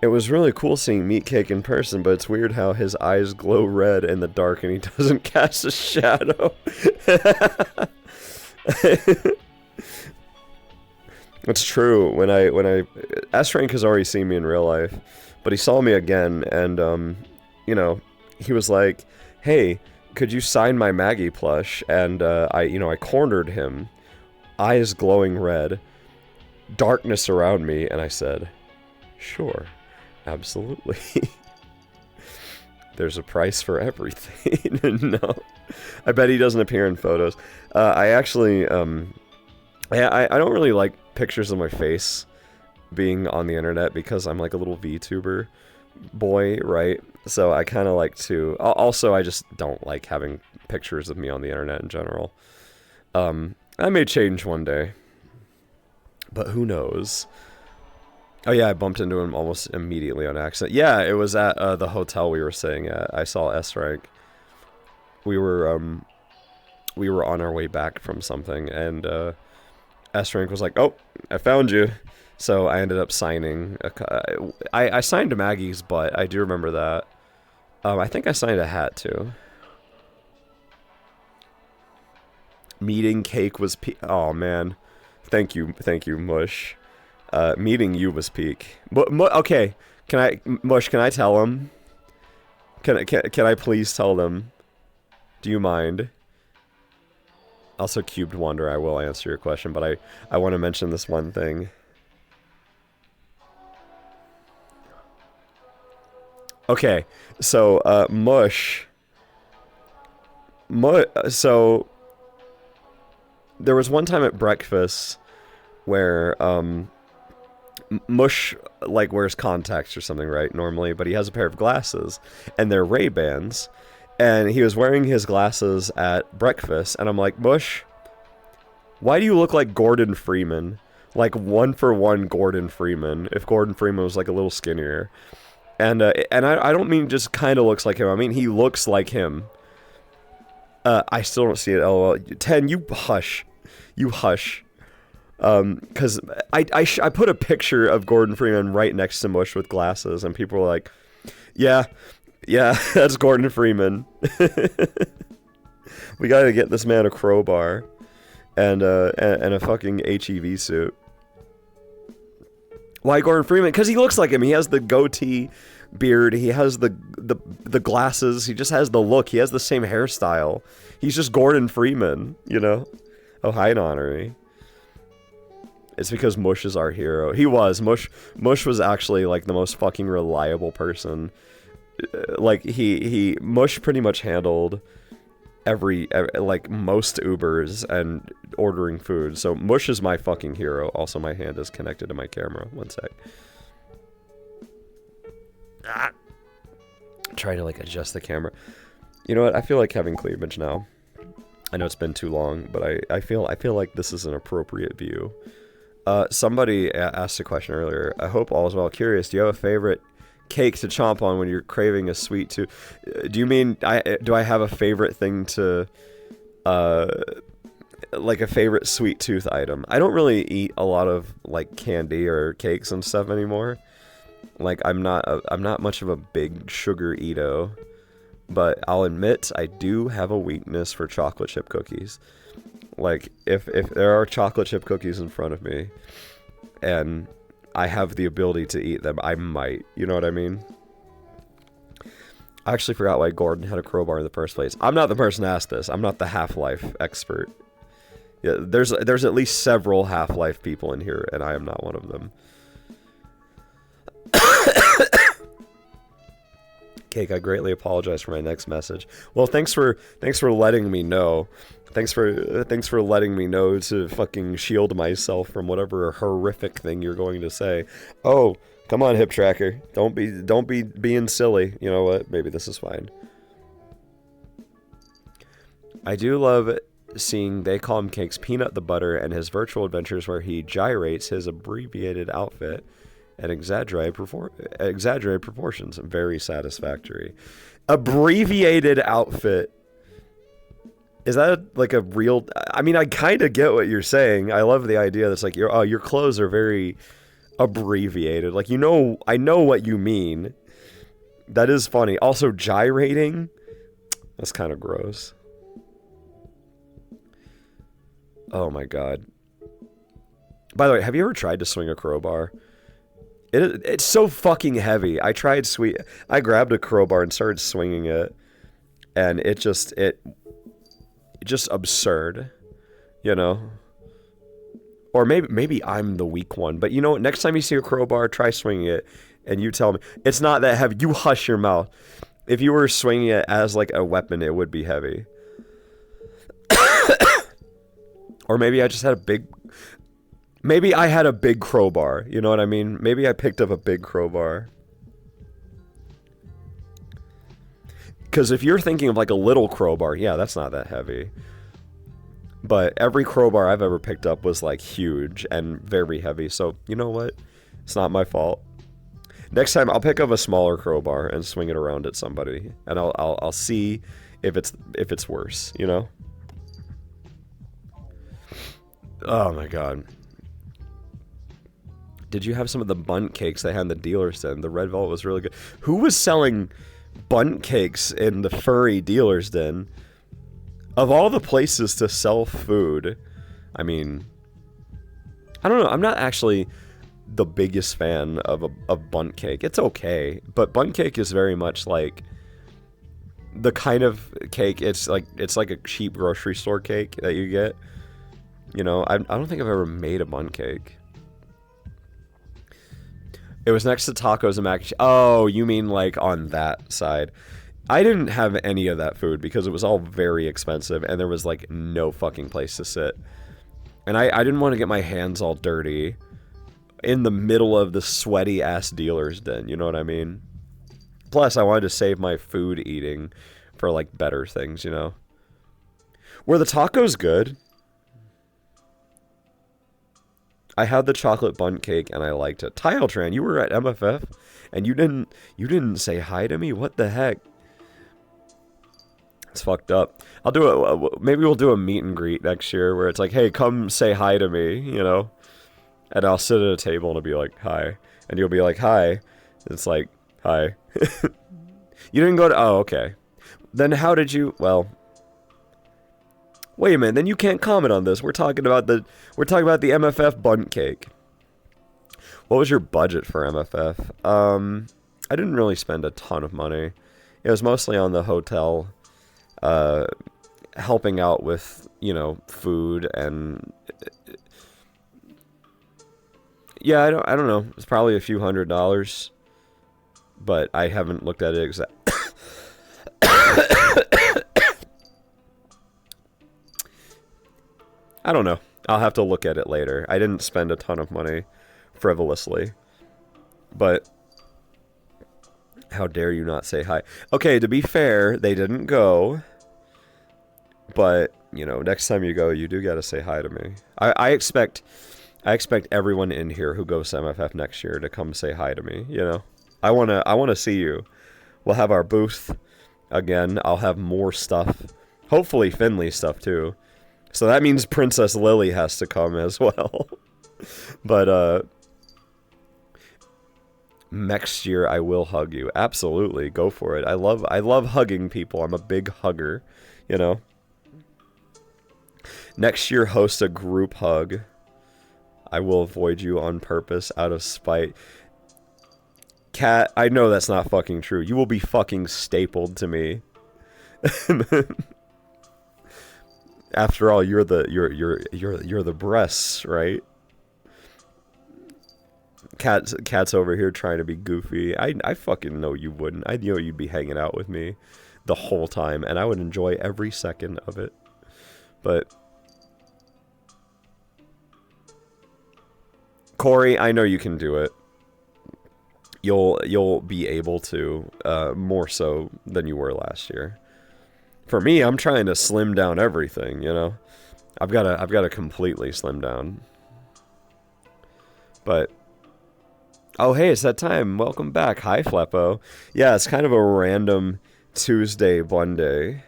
It was really cool seeing Meatcake in person, but it's weird how his eyes glow red in the dark and he doesn't cast a shadow. It's true. When I S-Rank has already seen me in real life, but he saw me again, and you know, he was like, "Hey, could you sign my Maggie plush?" And I cornered him, eyes glowing red, darkness around me, and I said, "Sure, absolutely." There's a price for everything. No, I bet he doesn't appear in photos. I actually, I don't really like pictures of my face being on the internet because I'm like a little VTuber boy, right? So I kind of like to... Also, I just don't like having pictures of me on the internet in general. I may change one day, but who knows? Oh yeah, I bumped into him almost immediately on accident. Yeah, it was at the hotel we were staying at. I saw S-Rank. We were on our way back from something, and S-Rank was like, "Oh, I found you." So I ended up signing. I signed Maggie's butt. I do remember that. I think I signed a hat too. Meeting cake was peak. Oh man, thank you, Mush. Meeting you was peak. Okay, Mush? Can I tell them? Can I please tell them? Do you mind? Also, Cubed Wonder, I will answer your question, but I want to mention this one thing. Okay, so so there was one time at breakfast where Mush like wears contacts or something, right? Normally, but he has a pair of glasses, and they're Ray-Bans, and he was wearing his glasses at breakfast, and I'm like, Mush, why do you look like Gordon Freeman? Like 1-for-1 Gordon Freeman. If Gordon Freeman was like a little skinnier. And I don't mean just kind of looks like him. I mean he looks like him. I still don't see it. LOL. 10, you hush. You hush. Because I put a picture of Gordon Freeman right next to Mush with glasses, and people were like, yeah, that's Gordon Freeman. We gotta get this man a crowbar and a fucking HEV suit. Why Gordon Freeman? Because he looks like him. He has the goatee beard. He has the glasses. He just has the look. He has the same hairstyle. He's just Gordon Freeman, you know? Oh, hi, Honorary. It's because Mush is our hero. He was. Mush was actually, like, the most fucking reliable person. Like, Mush pretty much handled every like, most Ubers and ordering food. So, Mush is my fucking hero. Also, my hand is connected to my camera. One sec. Trying to, like, adjust the camera. You know what? I feel like having cleavage now. I know it's been too long, but I feel like this is an appropriate view. Somebody asked a question earlier. I hope all is well. Curious, do you have a favorite cake to chomp on when you're craving a sweet tooth? Do you mean do I have a favorite thing to like a favorite sweet tooth item? I don't really eat a lot of like candy or cakes and stuff anymore. Like I'm not much of a big sugar eato, but I'll admit I do have a weakness for chocolate chip cookies. Like, if there are chocolate chip cookies in front of me, and I have the ability to eat them, I might. You know what I mean? I actually forgot why Gordon had a crowbar in the first place. I'm not the person to ask this. I'm not the Half-Life expert. Yeah, there's at least several Half-Life people in here, and I am not one of them. Cake, I greatly apologize for my next message. Well, thanks for letting me know. Thanks for letting me know to fucking shield myself from whatever horrific thing you're going to say. Oh, come on, Hip Tracker. Don't be being silly. You know what? Maybe this is fine. I do love seeing They Call Him Cake's Peanut the Butter and his virtual adventures where he gyrates his abbreviated outfit and exaggerated proportions. Very satisfactory. Abbreviated outfit. Is that like a real... I mean, I kind of get what you're saying. I love the idea that's like, your clothes are very abbreviated. Like, I know what you mean. That is funny. Also, gyrating? That's kind of gross. Oh my god. By the way, have you ever tried to swing a crowbar? It's so fucking heavy. I grabbed a crowbar and started swinging it, and it just absurd, you know? Or maybe I'm the weak one, but you know what? Next time you see a crowbar, try swinging it, and you tell me. It's not that heavy. You hush your mouth. If you were swinging it as like a weapon, it would be heavy. Or maybe I just had a big... Maybe I had a big crowbar, you know what I mean? Maybe I picked up a big crowbar. Because if you're thinking of like a little crowbar, yeah, that's not that heavy. But every crowbar I've ever picked up was like huge and very heavy, so you know what? It's not my fault. Next time I'll pick up a smaller crowbar and swing it around at somebody, and I'll see if it's worse, you know? Oh my god. Did you have some of the bunt cakes they had in the dealer stand? The red velvet was really good. Who was selling Bunt cakes in the furry dealer's den. Of all the places to sell food, I mean, I don't know. I'm not actually the biggest fan of bunt cake. It's okay, but bunt cake is very much like the kind of cake. It's like a cheap grocery store cake that you get. You know, I don't think I've ever made a bunt cake. It was next to tacos and mac and cheese. Oh, you mean like on that side? I didn't have any of that food because it was all very expensive and there was like no fucking place to sit. And I didn't want to get my hands all dirty in the middle of the sweaty ass dealer's den, you know what I mean? Plus, I wanted to save my food eating for like better things, you know? Were the tacos good? I had the chocolate bunt cake and I liked it. Tiletran, you were at MFF and you didn't say hi to me? What the heck? It's fucked up. I'll do it. Maybe we'll do a meet and greet next year where it's like, hey, come say hi to me, you know? And I'll sit at a table and I'll be like, hi. And you'll be like, hi. It's like, hi. You didn't go to... Oh, okay. Then how did you... Well... Wait a minute, then you can't comment on this. We're talking about the MFF bunt cake. What was your budget for MFF? I didn't really spend a ton of money. It was mostly on the hotel... helping out with, you know, food and yeah, I don't know. It's probably a few $100s, but I haven't looked at it exact. I don't know. I'll have to look at it later. I didn't spend a ton of money frivolously, but how dare you not say hi? Okay, to be fair, they didn't go. But, you know, next time you go, you do gotta say hi to me. I expect everyone in here who goes to MFF next year to come say hi to me, you know? I wanna see you. We'll have our booth again. I'll have more stuff. Hopefully Finley stuff too. So that means Princess Lily has to come as well. But next year I will hug you. Absolutely. Go for it. I love hugging people. I'm a big hugger, you know? Next year, host a group hug. I will avoid you on purpose, out of spite. Cat, I know that's not fucking true. You will be fucking stapled to me. After all, you're the breasts, right? Cat's over here trying to be goofy. I fucking know you wouldn't. I know you'd be hanging out with me the whole time, and I would enjoy every second of it. But Corey, I know you can do it. You'll be able to, more so than you were last year. For me, I'm trying to slim down everything, you know? I've got to completely slim down. But oh, hey, it's that time. Welcome back. Hi, Fleppo. Yeah, it's kind of a random Tuesday Monday.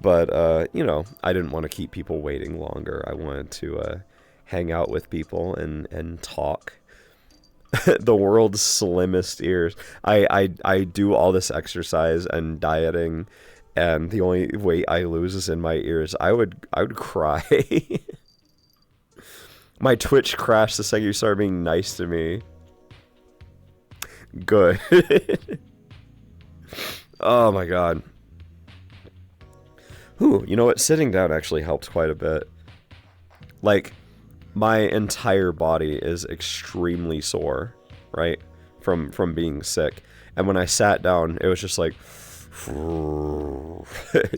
But, you know, I didn't want to keep people waiting longer. I wanted to hang out with people and talk. The world's slimmest ears. I do all this exercise and dieting, and the only weight I lose is in my ears. I would cry. My Twitch crashed the second you started being nice to me. Good. Oh my god. Ooh, you know what? Sitting down actually helps quite a bit. Like, my entire body is extremely sore, right? From being sick. And when I sat down, it was just like,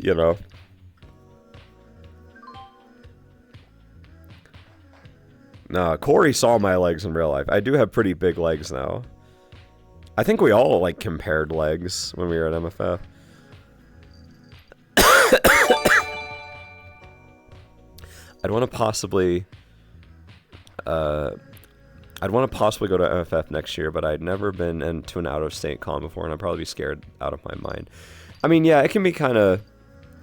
you know? Nah, Corey saw my legs in real life. I do have pretty big legs now. I think we all, like, compared legs when we were at MFF. I'd want to possibly go to MFF next year, but I'd never been into an out-of-state con before, and I'd probably be scared out of my mind. I mean, yeah, it can be kind of,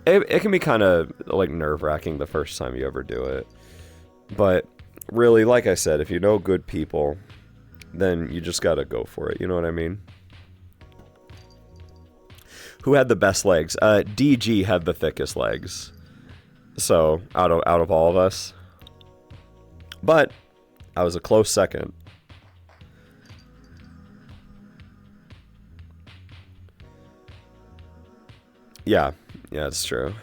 like, nerve-wracking the first time you ever do it. But really, like I said, if you know good people, then you just gotta go for it. You know what I mean? Who had the best legs? DG had the thickest legs. So, out of all of us. But, I was a close second. Yeah, it's true.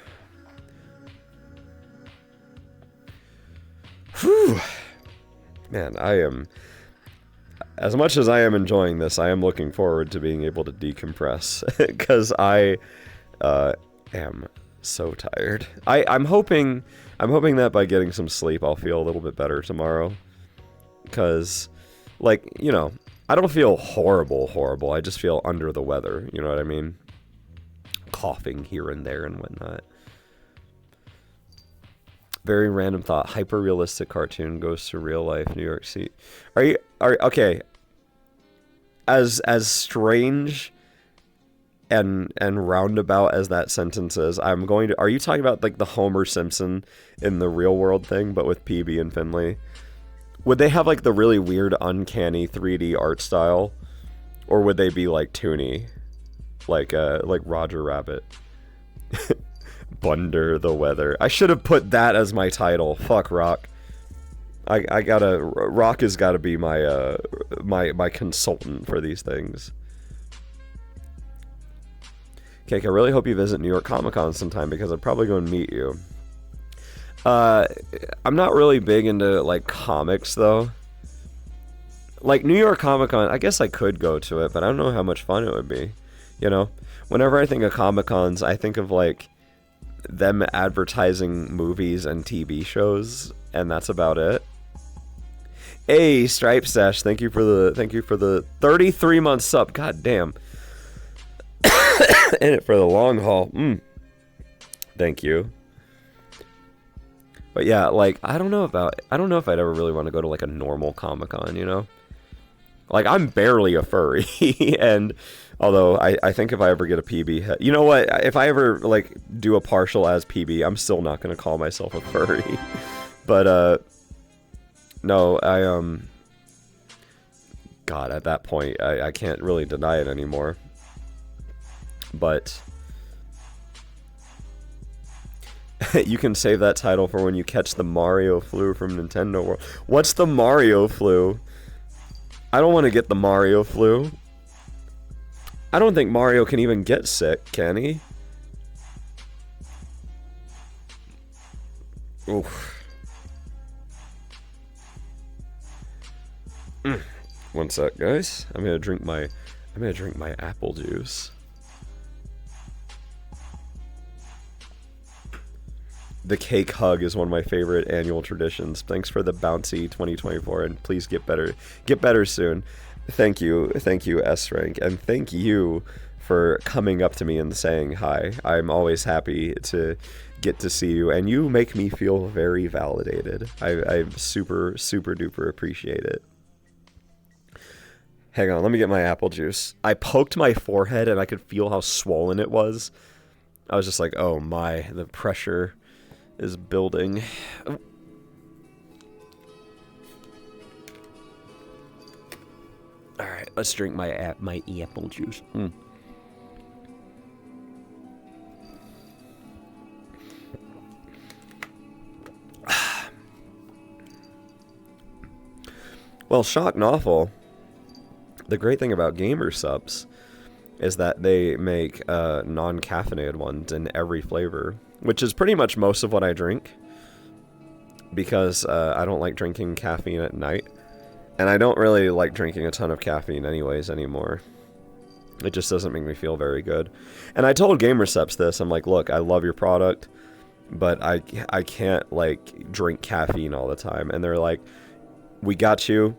Whew. Man, I am... As much as I am enjoying this, I am looking forward to being able to decompress. Because I am so tired. I'm hoping that by getting some sleep, I'll feel a little bit better tomorrow. Because, like, you know, I don't feel horrible. I just feel under the weather. You know what I mean? Coughing here and there and whatnot. Very random thought. Hyper-realistic cartoon goes to real life New York City. Okay. As strange and roundabout as that sentence is, are you talking about like the Homer Simpson in the real world thing, but with PB and Finley? Would they have like the really weird, uncanny 3D art style? Or would they be like toony? Like Roger Rabbit. Bunder the weather. I should have put that as my title. Fuck Rock. Rock has gotta be my my consultant for these things. Cake, I really hope you visit New York Comic Con sometime because I'd probably go and meet you. I'm not really big into like comics though. Like New York Comic Con, I guess I could go to it, but I don't know how much fun it would be. You know, whenever I think of Comic Cons, I think of like them advertising movies and TV shows, and that's about it. Hey, Stripe Stash, thank you for the 33-month sub. God damn. In it for the long haul. Thank you. But yeah, like I don't know if I'd ever really want to go to like a normal Comic-Con, you know? Like I'm barely a furry and although I think if I ever get a PB, you know what? If I ever like do a partial as PB, I'm still not going to call myself a furry. But no, God, at that point I can't really deny it anymore. But you can save that title for when you catch the Mario flu from Nintendo World. What's the Mario flu? I don't want to get the Mario flu. I don't think Mario can even get sick, can he? Oof. One sec, guys. I'm gonna drink my apple juice. The cake hug is one of my favorite annual traditions. Thanks for the bouncy 2024, and please get better soon. Thank you, S-Rank, and thank you for coming up to me and saying hi. I'm always happy to get to see you, and you make me feel very validated. I super duper appreciate it. Hang on, let me get my apple juice. I poked my forehead and I could feel how swollen it was. I was just like, oh my, the pressure is building. All right, let's drink my apple juice. Well, shock and awful. The great thing about Gamer Supps is that they make non-caffeinated ones in every flavor, which is pretty much most of what I drink, because I don't like drinking caffeine at night, and I don't really like drinking a ton of caffeine anyways anymore. It just doesn't make me feel very good. And I told Gamer Supps this, I'm like, look, I love your product, but I can't like drink caffeine all the time. And they're like, we got you.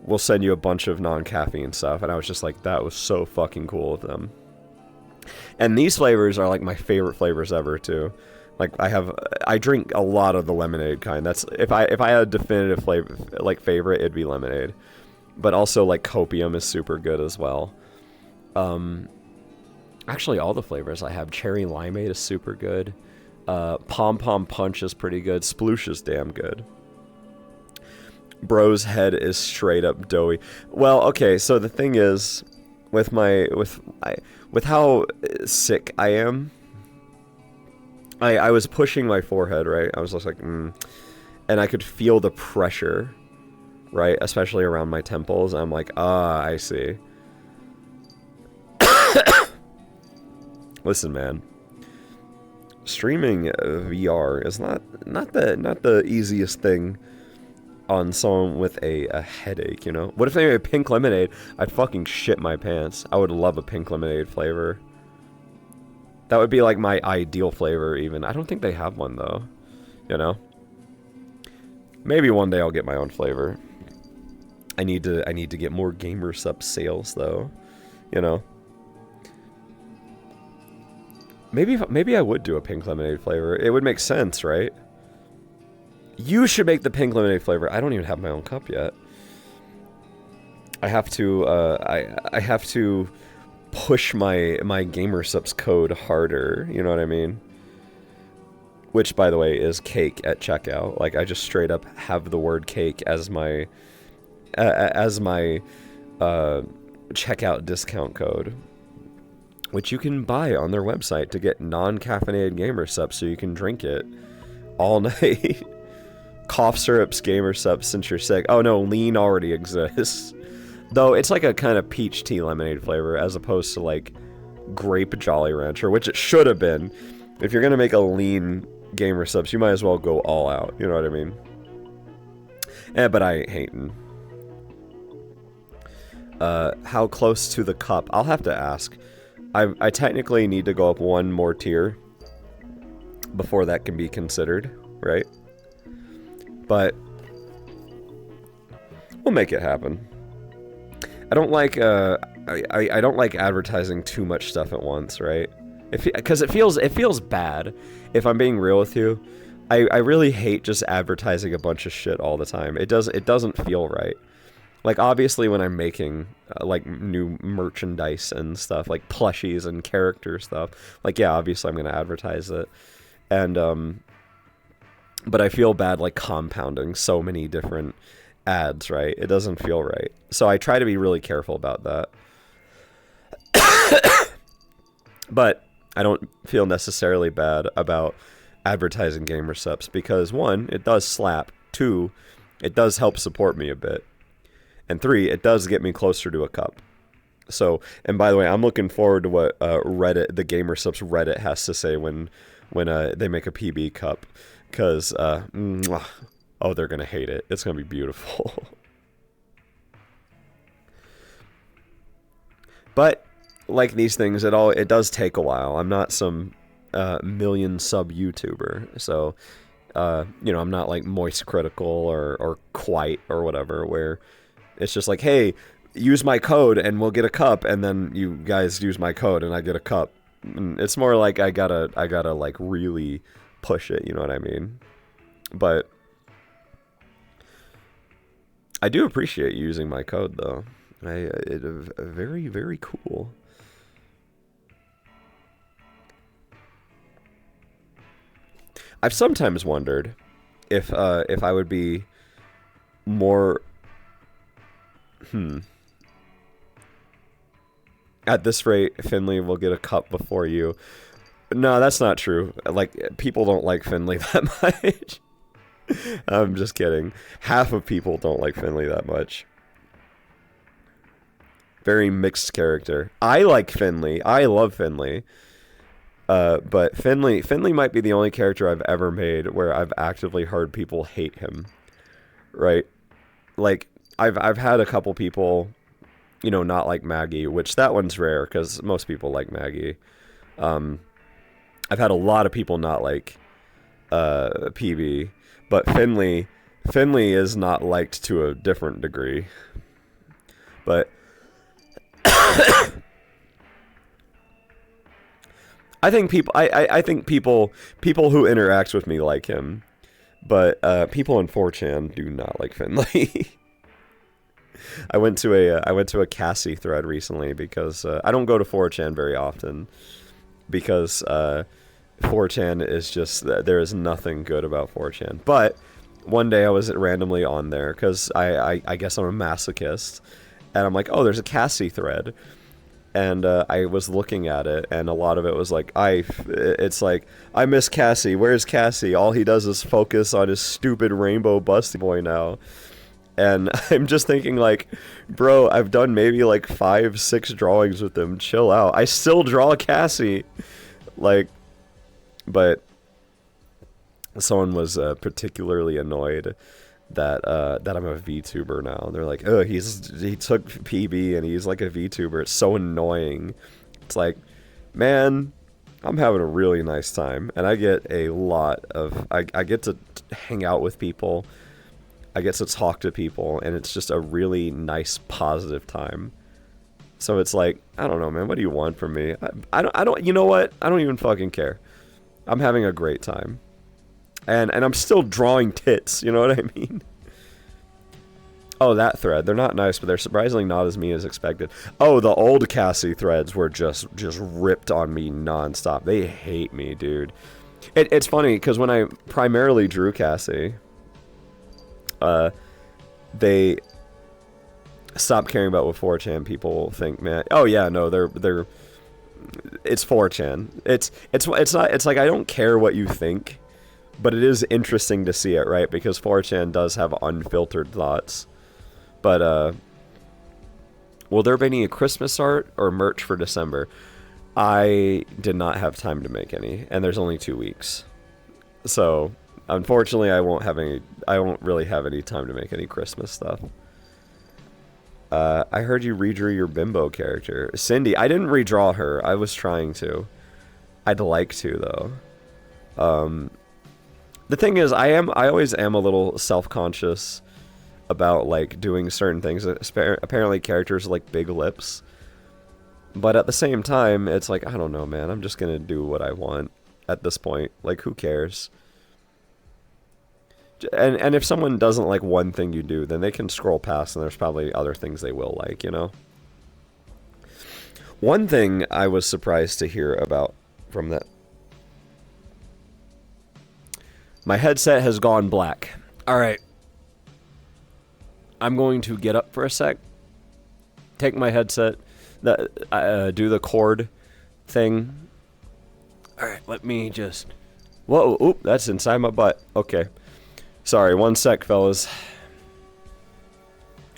We'll send you a bunch of non-caffeine stuff. And I was just like, that was so fucking cool of them. And these flavors are like my favorite flavors ever too. Like I drink a lot of the lemonade kind. That's if I had a definitive flavor like favorite, it'd be lemonade. But also like copium is super good as well. Actually all the flavors I have. Cherry limeade is super good. Pom Pom Punch is pretty good. Sploosh is damn good. Bro's head is straight up doughy. Well, okay, so the thing is, with how sick I am, I was pushing my forehead, right? I was just like, and I could feel the pressure, right? Especially around my temples. I'm like, I see. Listen, man. Streaming VR is not the easiest thing on someone with a headache, you know? What if they made pink lemonade? I'd fucking shit my pants. I would love a pink lemonade flavor. That would be like my ideal flavor even. I don't think they have one though, you know? Maybe one day I'll get my own flavor. I need to get more Gamer Supps sales though, you know? Maybe I would do a pink lemonade flavor. It would make sense, right? You should make the pink lemonade flavor. I don't even have my own cup yet. I have to I have to push my Gamer Supps code harder, you know what I mean? Which, by the way, is cake at checkout. Like, I just straight up have the word cake as my checkout discount code, which you can buy on their website to get non-caffeinated Gamer Supps so you can drink it all night. Cough syrups, Gamer Supps, since you're sick. Oh no, lean already exists. Though it's like a kind of peach tea lemonade flavor as opposed to like grape Jolly Rancher, which it should have been. If you're gonna make a lean Gamer Supps, you might as well go all out, you know what I mean? But I ain't hating. How close to the cup? I'll have to ask. I technically need to go up one more tier before that can be considered, right? But we'll make it happen. I don't like I don't like advertising too much stuff at once, right? Because it feels bad. If I'm being real with you, I really hate just advertising a bunch of shit all the time. It doesn't feel right. Like, obviously, when I'm making, like, new merchandise and stuff, like plushies and character stuff, like, yeah, obviously I'm going to advertise it. And, but I feel bad, like, compounding so many different ads, right? It doesn't feel right. So I try to be really careful about that. But I don't feel necessarily bad about advertising Gamer Supps because, one, it does slap. Two, it does help support me a bit. And three, it does get me closer to a cup. So, and by the way, I'm looking forward to what Reddit, the Gamer Supps Reddit has to say when they make a PB cup. Because, oh, they're going to hate it. It's going to be beautiful. But, like these things, it does take a while. I'm not some million sub YouTuber. So, you know, I'm not like Moist Critical or Quite or whatever, where it's just like, hey, use my code and we'll get a cup, and then you guys use my code and I get a cup. And it's more like I gotta like really push it, you know what I mean? But I do appreciate you using my code though. It's very, very cool. I've sometimes wondered if I would be more at this rate, Finley will get a cup before you. No, that's not true. Like, people don't like Finley that much. I'm just kidding. Half of people don't like Finley that much. Very mixed character. I like Finley. I love Finley. But Finley might be the only character I've ever made where I've actively heard people hate him. Right? Like, I've had a couple people, you know, not like Maggie, which that one's rare because most people like Maggie. I've had a lot of people not like PB, but Finley is not liked to a different degree. But I think people who interact with me like him, but people on 4chan do not like Finley. I went to a Cassie thread recently because I don't go to 4chan very often because 4chan is just, there is nothing good about 4chan. But one day I was randomly on there because I guess I'm a masochist, and I'm like, oh, there's a Cassie thread, and I was looking at it, and a lot of it was like, it's like, I miss Cassie. Where's Cassie? All he does is focus on his stupid rainbow busty boy now. And I'm just thinking, like, bro, I've done maybe like 5-6 drawings with him. Chill out. I still draw Cassie. Like, but someone was particularly annoyed that that I'm a VTuber now. They're like, oh, he took PB and he's like a VTuber. It's so annoying. It's like, man, I'm having a really nice time, and I get a lot of I get to hang out with people. I get to talk to people, and it's just a really nice, positive time. So it's like, I don't know, man. What do you want from me? I don't. You know what? I don't even fucking care. I'm having a great time. And I'm still drawing tits, you know what I mean? Oh, that thread. They're not nice, but they're surprisingly not as mean as expected. Oh, the old Cassie threads were just ripped on me nonstop. They hate me, dude. It's funny, because when I primarily drew Cassie, they stopped caring about what 4chan people think, man. Oh, yeah, no, they're... It's 4chan. It's not... It's like, I don't care what you think. But it is interesting to see it, right? Because 4chan does have unfiltered thoughts. But, will there be any Christmas art or merch for December? I did not have time to make any, and there's only 2 weeks. So, unfortunately, I won't really have any time to make any Christmas stuff. I heard you redrew your bimbo character. Cindy, I didn't redraw her. I was trying to. I'd like to, though. The thing is, I always am a little self-conscious about, like, doing certain things. Apparently characters like big lips. But at the same time, it's like, I don't know, man. I'm just gonna do what I want at this point. Like, who cares? And if someone doesn't like one thing you do, then they can scroll past, and there's probably other things they will like, you know? One thing I was surprised to hear about from that... My headset has gone black. Alright. I'm going to get up for a sec. Take my headset. Do the cord thing. Alright, let me just... Whoa, oop, that's inside my butt. Okay. Sorry, one sec, fellas.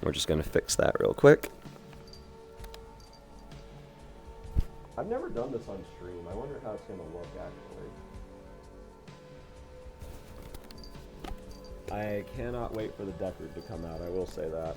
We're just gonna fix that real quick. I've never done this on stream. I wonder how it's gonna look, actually. I cannot wait for the Deckard to come out, I will say that.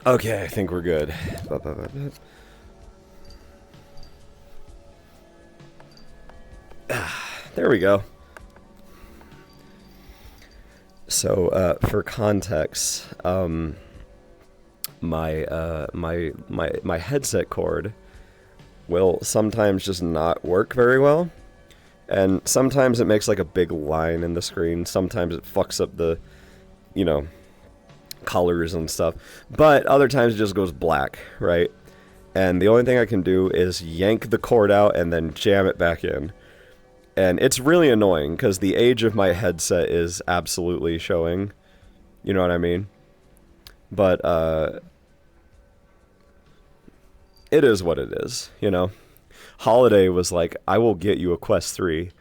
Okay, I think we're good. There we go. So, for context, my headset cord will sometimes just not work very well, and sometimes it makes like a big line in the screen. Sometimes it fucks up the, you know, colors and stuff, but other times it just goes black, right? And the only thing I can do is yank the cord out and then jam it back in. And it's really annoying because the age of my headset is absolutely showing. You know what I mean? But it is what it is, you know? Holiday was like, I will get you a Quest 3.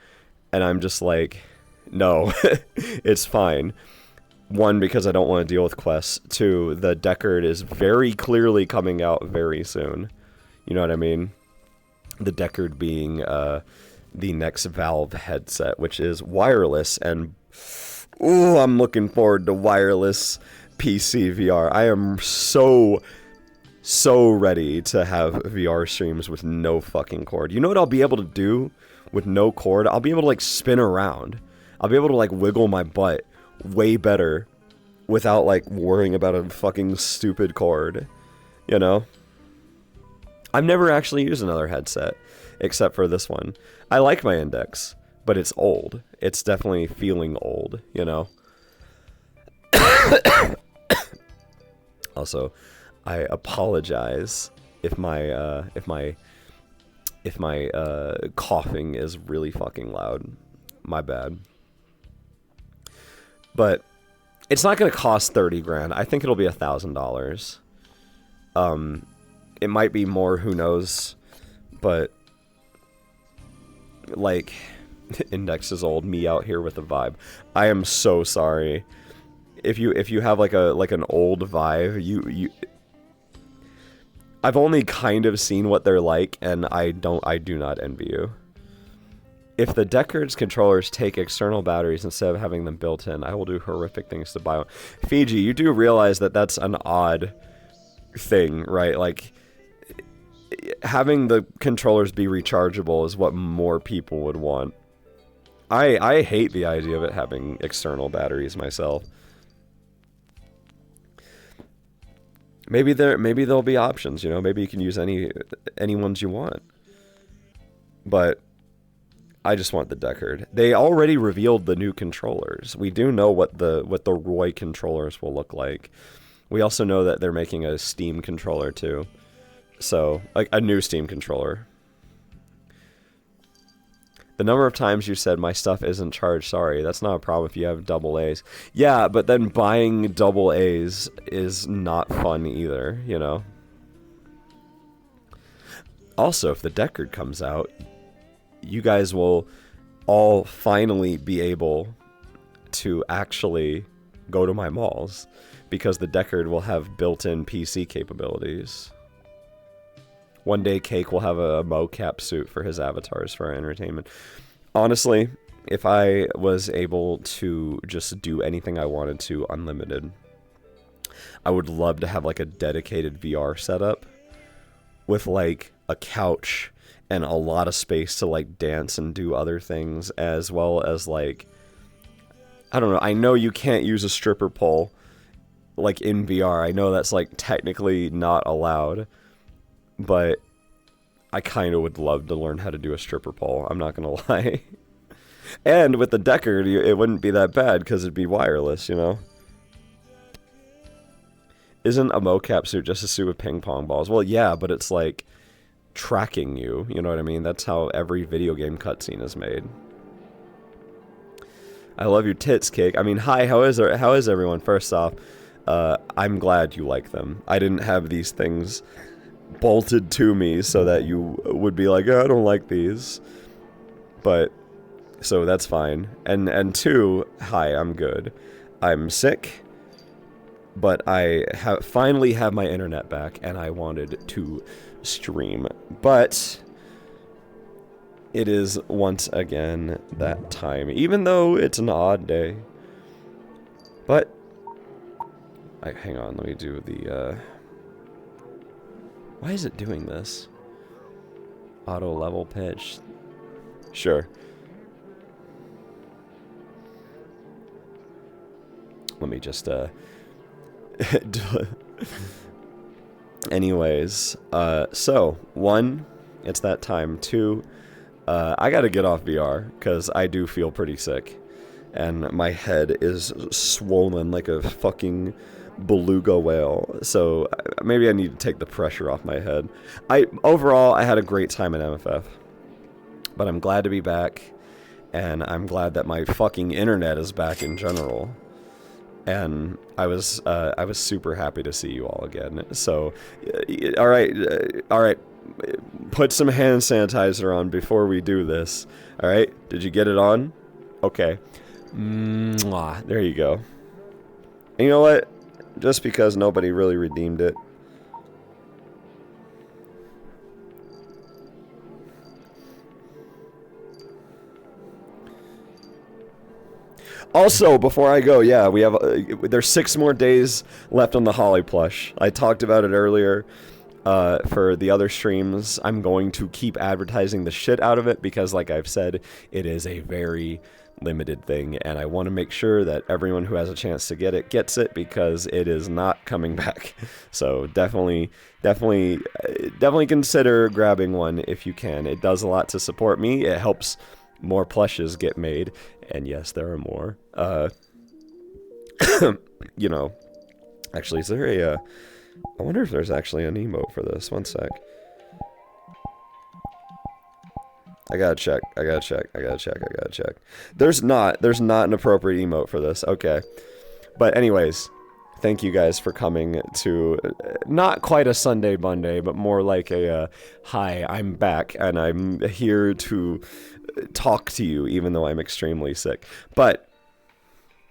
And I'm just like, no, it's fine. One, because I don't want to deal with quests. Two, the Deckard is very clearly coming out very soon. You know what I mean? The Deckard being the next Valve headset, which is wireless. And, ooh, I'm looking forward to wireless PC VR. I am so so ready to have VR streams with no fucking cord. You know what I'll be able to do with no cord? I'll be able to, like, spin around. I'll be able to, like, wiggle my butt way better without, like, worrying about a fucking stupid cord, you know? I've never actually used another headset, except for this one. I like my Index, but it's old. It's definitely feeling old, you know? Also, I apologize if my coughing is really fucking loud. My bad. But it's not gonna cost 30 grand. I think it'll be $1,000. It might be more, who knows? But like, Index is old, me out here with a Vive. I am so sorry. If you have like an old Vive, you I've only kind of seen what they're like, and I do not envy you. If the Deckard's controllers take external batteries instead of having them built in, I will do horrific things to buy one. Fiji, you do realize that that's an odd thing, right? Like, having the controllers be rechargeable is what more people would want. I hate the idea of it having external batteries myself. Maybe there'll be options, you know. Maybe you can use any ones you want. But I just want the Deckard. They already revealed the new controllers. We do know what the Roy controllers will look like. We also know that they're making a Steam controller too. So, like, a new Steam controller. The number of times you said my stuff isn't charged, sorry, that's not a problem if you have double A's. Yeah, but then buying double A's is not fun either, you know? Also, if the Deckard comes out, you guys will all finally be able to actually go to my malls, because the Deckard will have built-in PC capabilities. One day, Cake will have a mocap suit for his avatars for our entertainment. Honestly, if I was able to just do anything I wanted to unlimited, I would love to have like a dedicated VR setup with like a couch and a lot of space to like dance and do other things, as well as like, I don't know, I know you can't use a stripper pole like in VR. I know that's like technically not allowed, but I kind of would love to learn how to do a stripper pole, I'm not gonna lie. And with the Deckard, it wouldn't be that bad because it'd be wireless, you know? Isn't a mocap suit just a suit with ping pong balls? Well, yeah, but it's like tracking you, you know what I mean? That's how every video game cutscene is made. I love your tits, Cake. I mean, hi, how is everyone? First off, I'm glad you like them. I didn't have these things bolted to me so that you would be like, oh, I don't like these. But, so that's fine. And two, hi, I'm good. I'm sick, but I finally have my internet back, and I wanted to stream. But it is once again that time, even though it's an odd day. But, hang on, let me do the, why is it doing this? Auto level pitch. Sure. Let me just, anyways, so, one, it's that time. Two, I gotta get off VR, because I do feel pretty sick. And my head is swollen like a fucking beluga whale, so maybe I need to take the pressure off my head. Overall, I had a great time at MFF, but I'm glad to be back, and I'm glad that my fucking internet is back in general. And I was super happy to see you all again. So, all right, put some hand sanitizer on before we do this. All right, did you get it on? Okay, mwah, there you go. And you know what? Just because nobody really redeemed it. Also, before I go, yeah, we have there's 6 more days left on the Holly plush. I talked about it earlier. For the other streams, I'm going to keep advertising the shit out of it because, like I've said, it is a very limited thing, and I want to make sure that everyone who has a chance to get it gets it because it is not coming back. So definitely consider grabbing one if you can. It does a lot to support me. It helps more plushes get made, and yes, there are more. You know, actually, is there a? I wonder if there's actually an emote for this. One sec. I gotta check. There's not an appropriate emote for this. Okay. But anyways, thank you guys for coming to not quite a Sunday Monday, but more like a hi, I'm back and I'm here to talk to you even though I'm extremely sick. But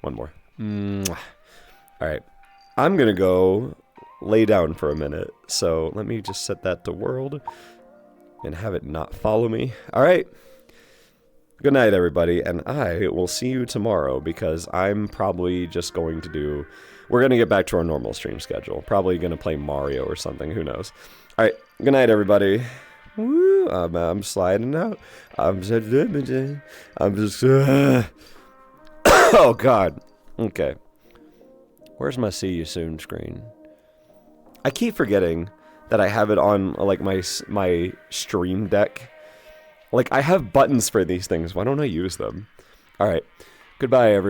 one more. All right. I'm going to go lay down for a minute. So let me just set that to world and have it not follow me. All right. Good night, everybody, and I will see you tomorrow because I'm probably just going to do... We're going to get back to our normal stream schedule. Probably going to play Mario or something. Who knows? All right. Good night, everybody. Woo, I'm sliding out. I'm just... Oh, God. Okay. Where's my see you soon screen? I keep forgetting that I have it on, like, my stream deck. Like, I have buttons for these things. Why don't I use them? All right. Goodbye, everybody.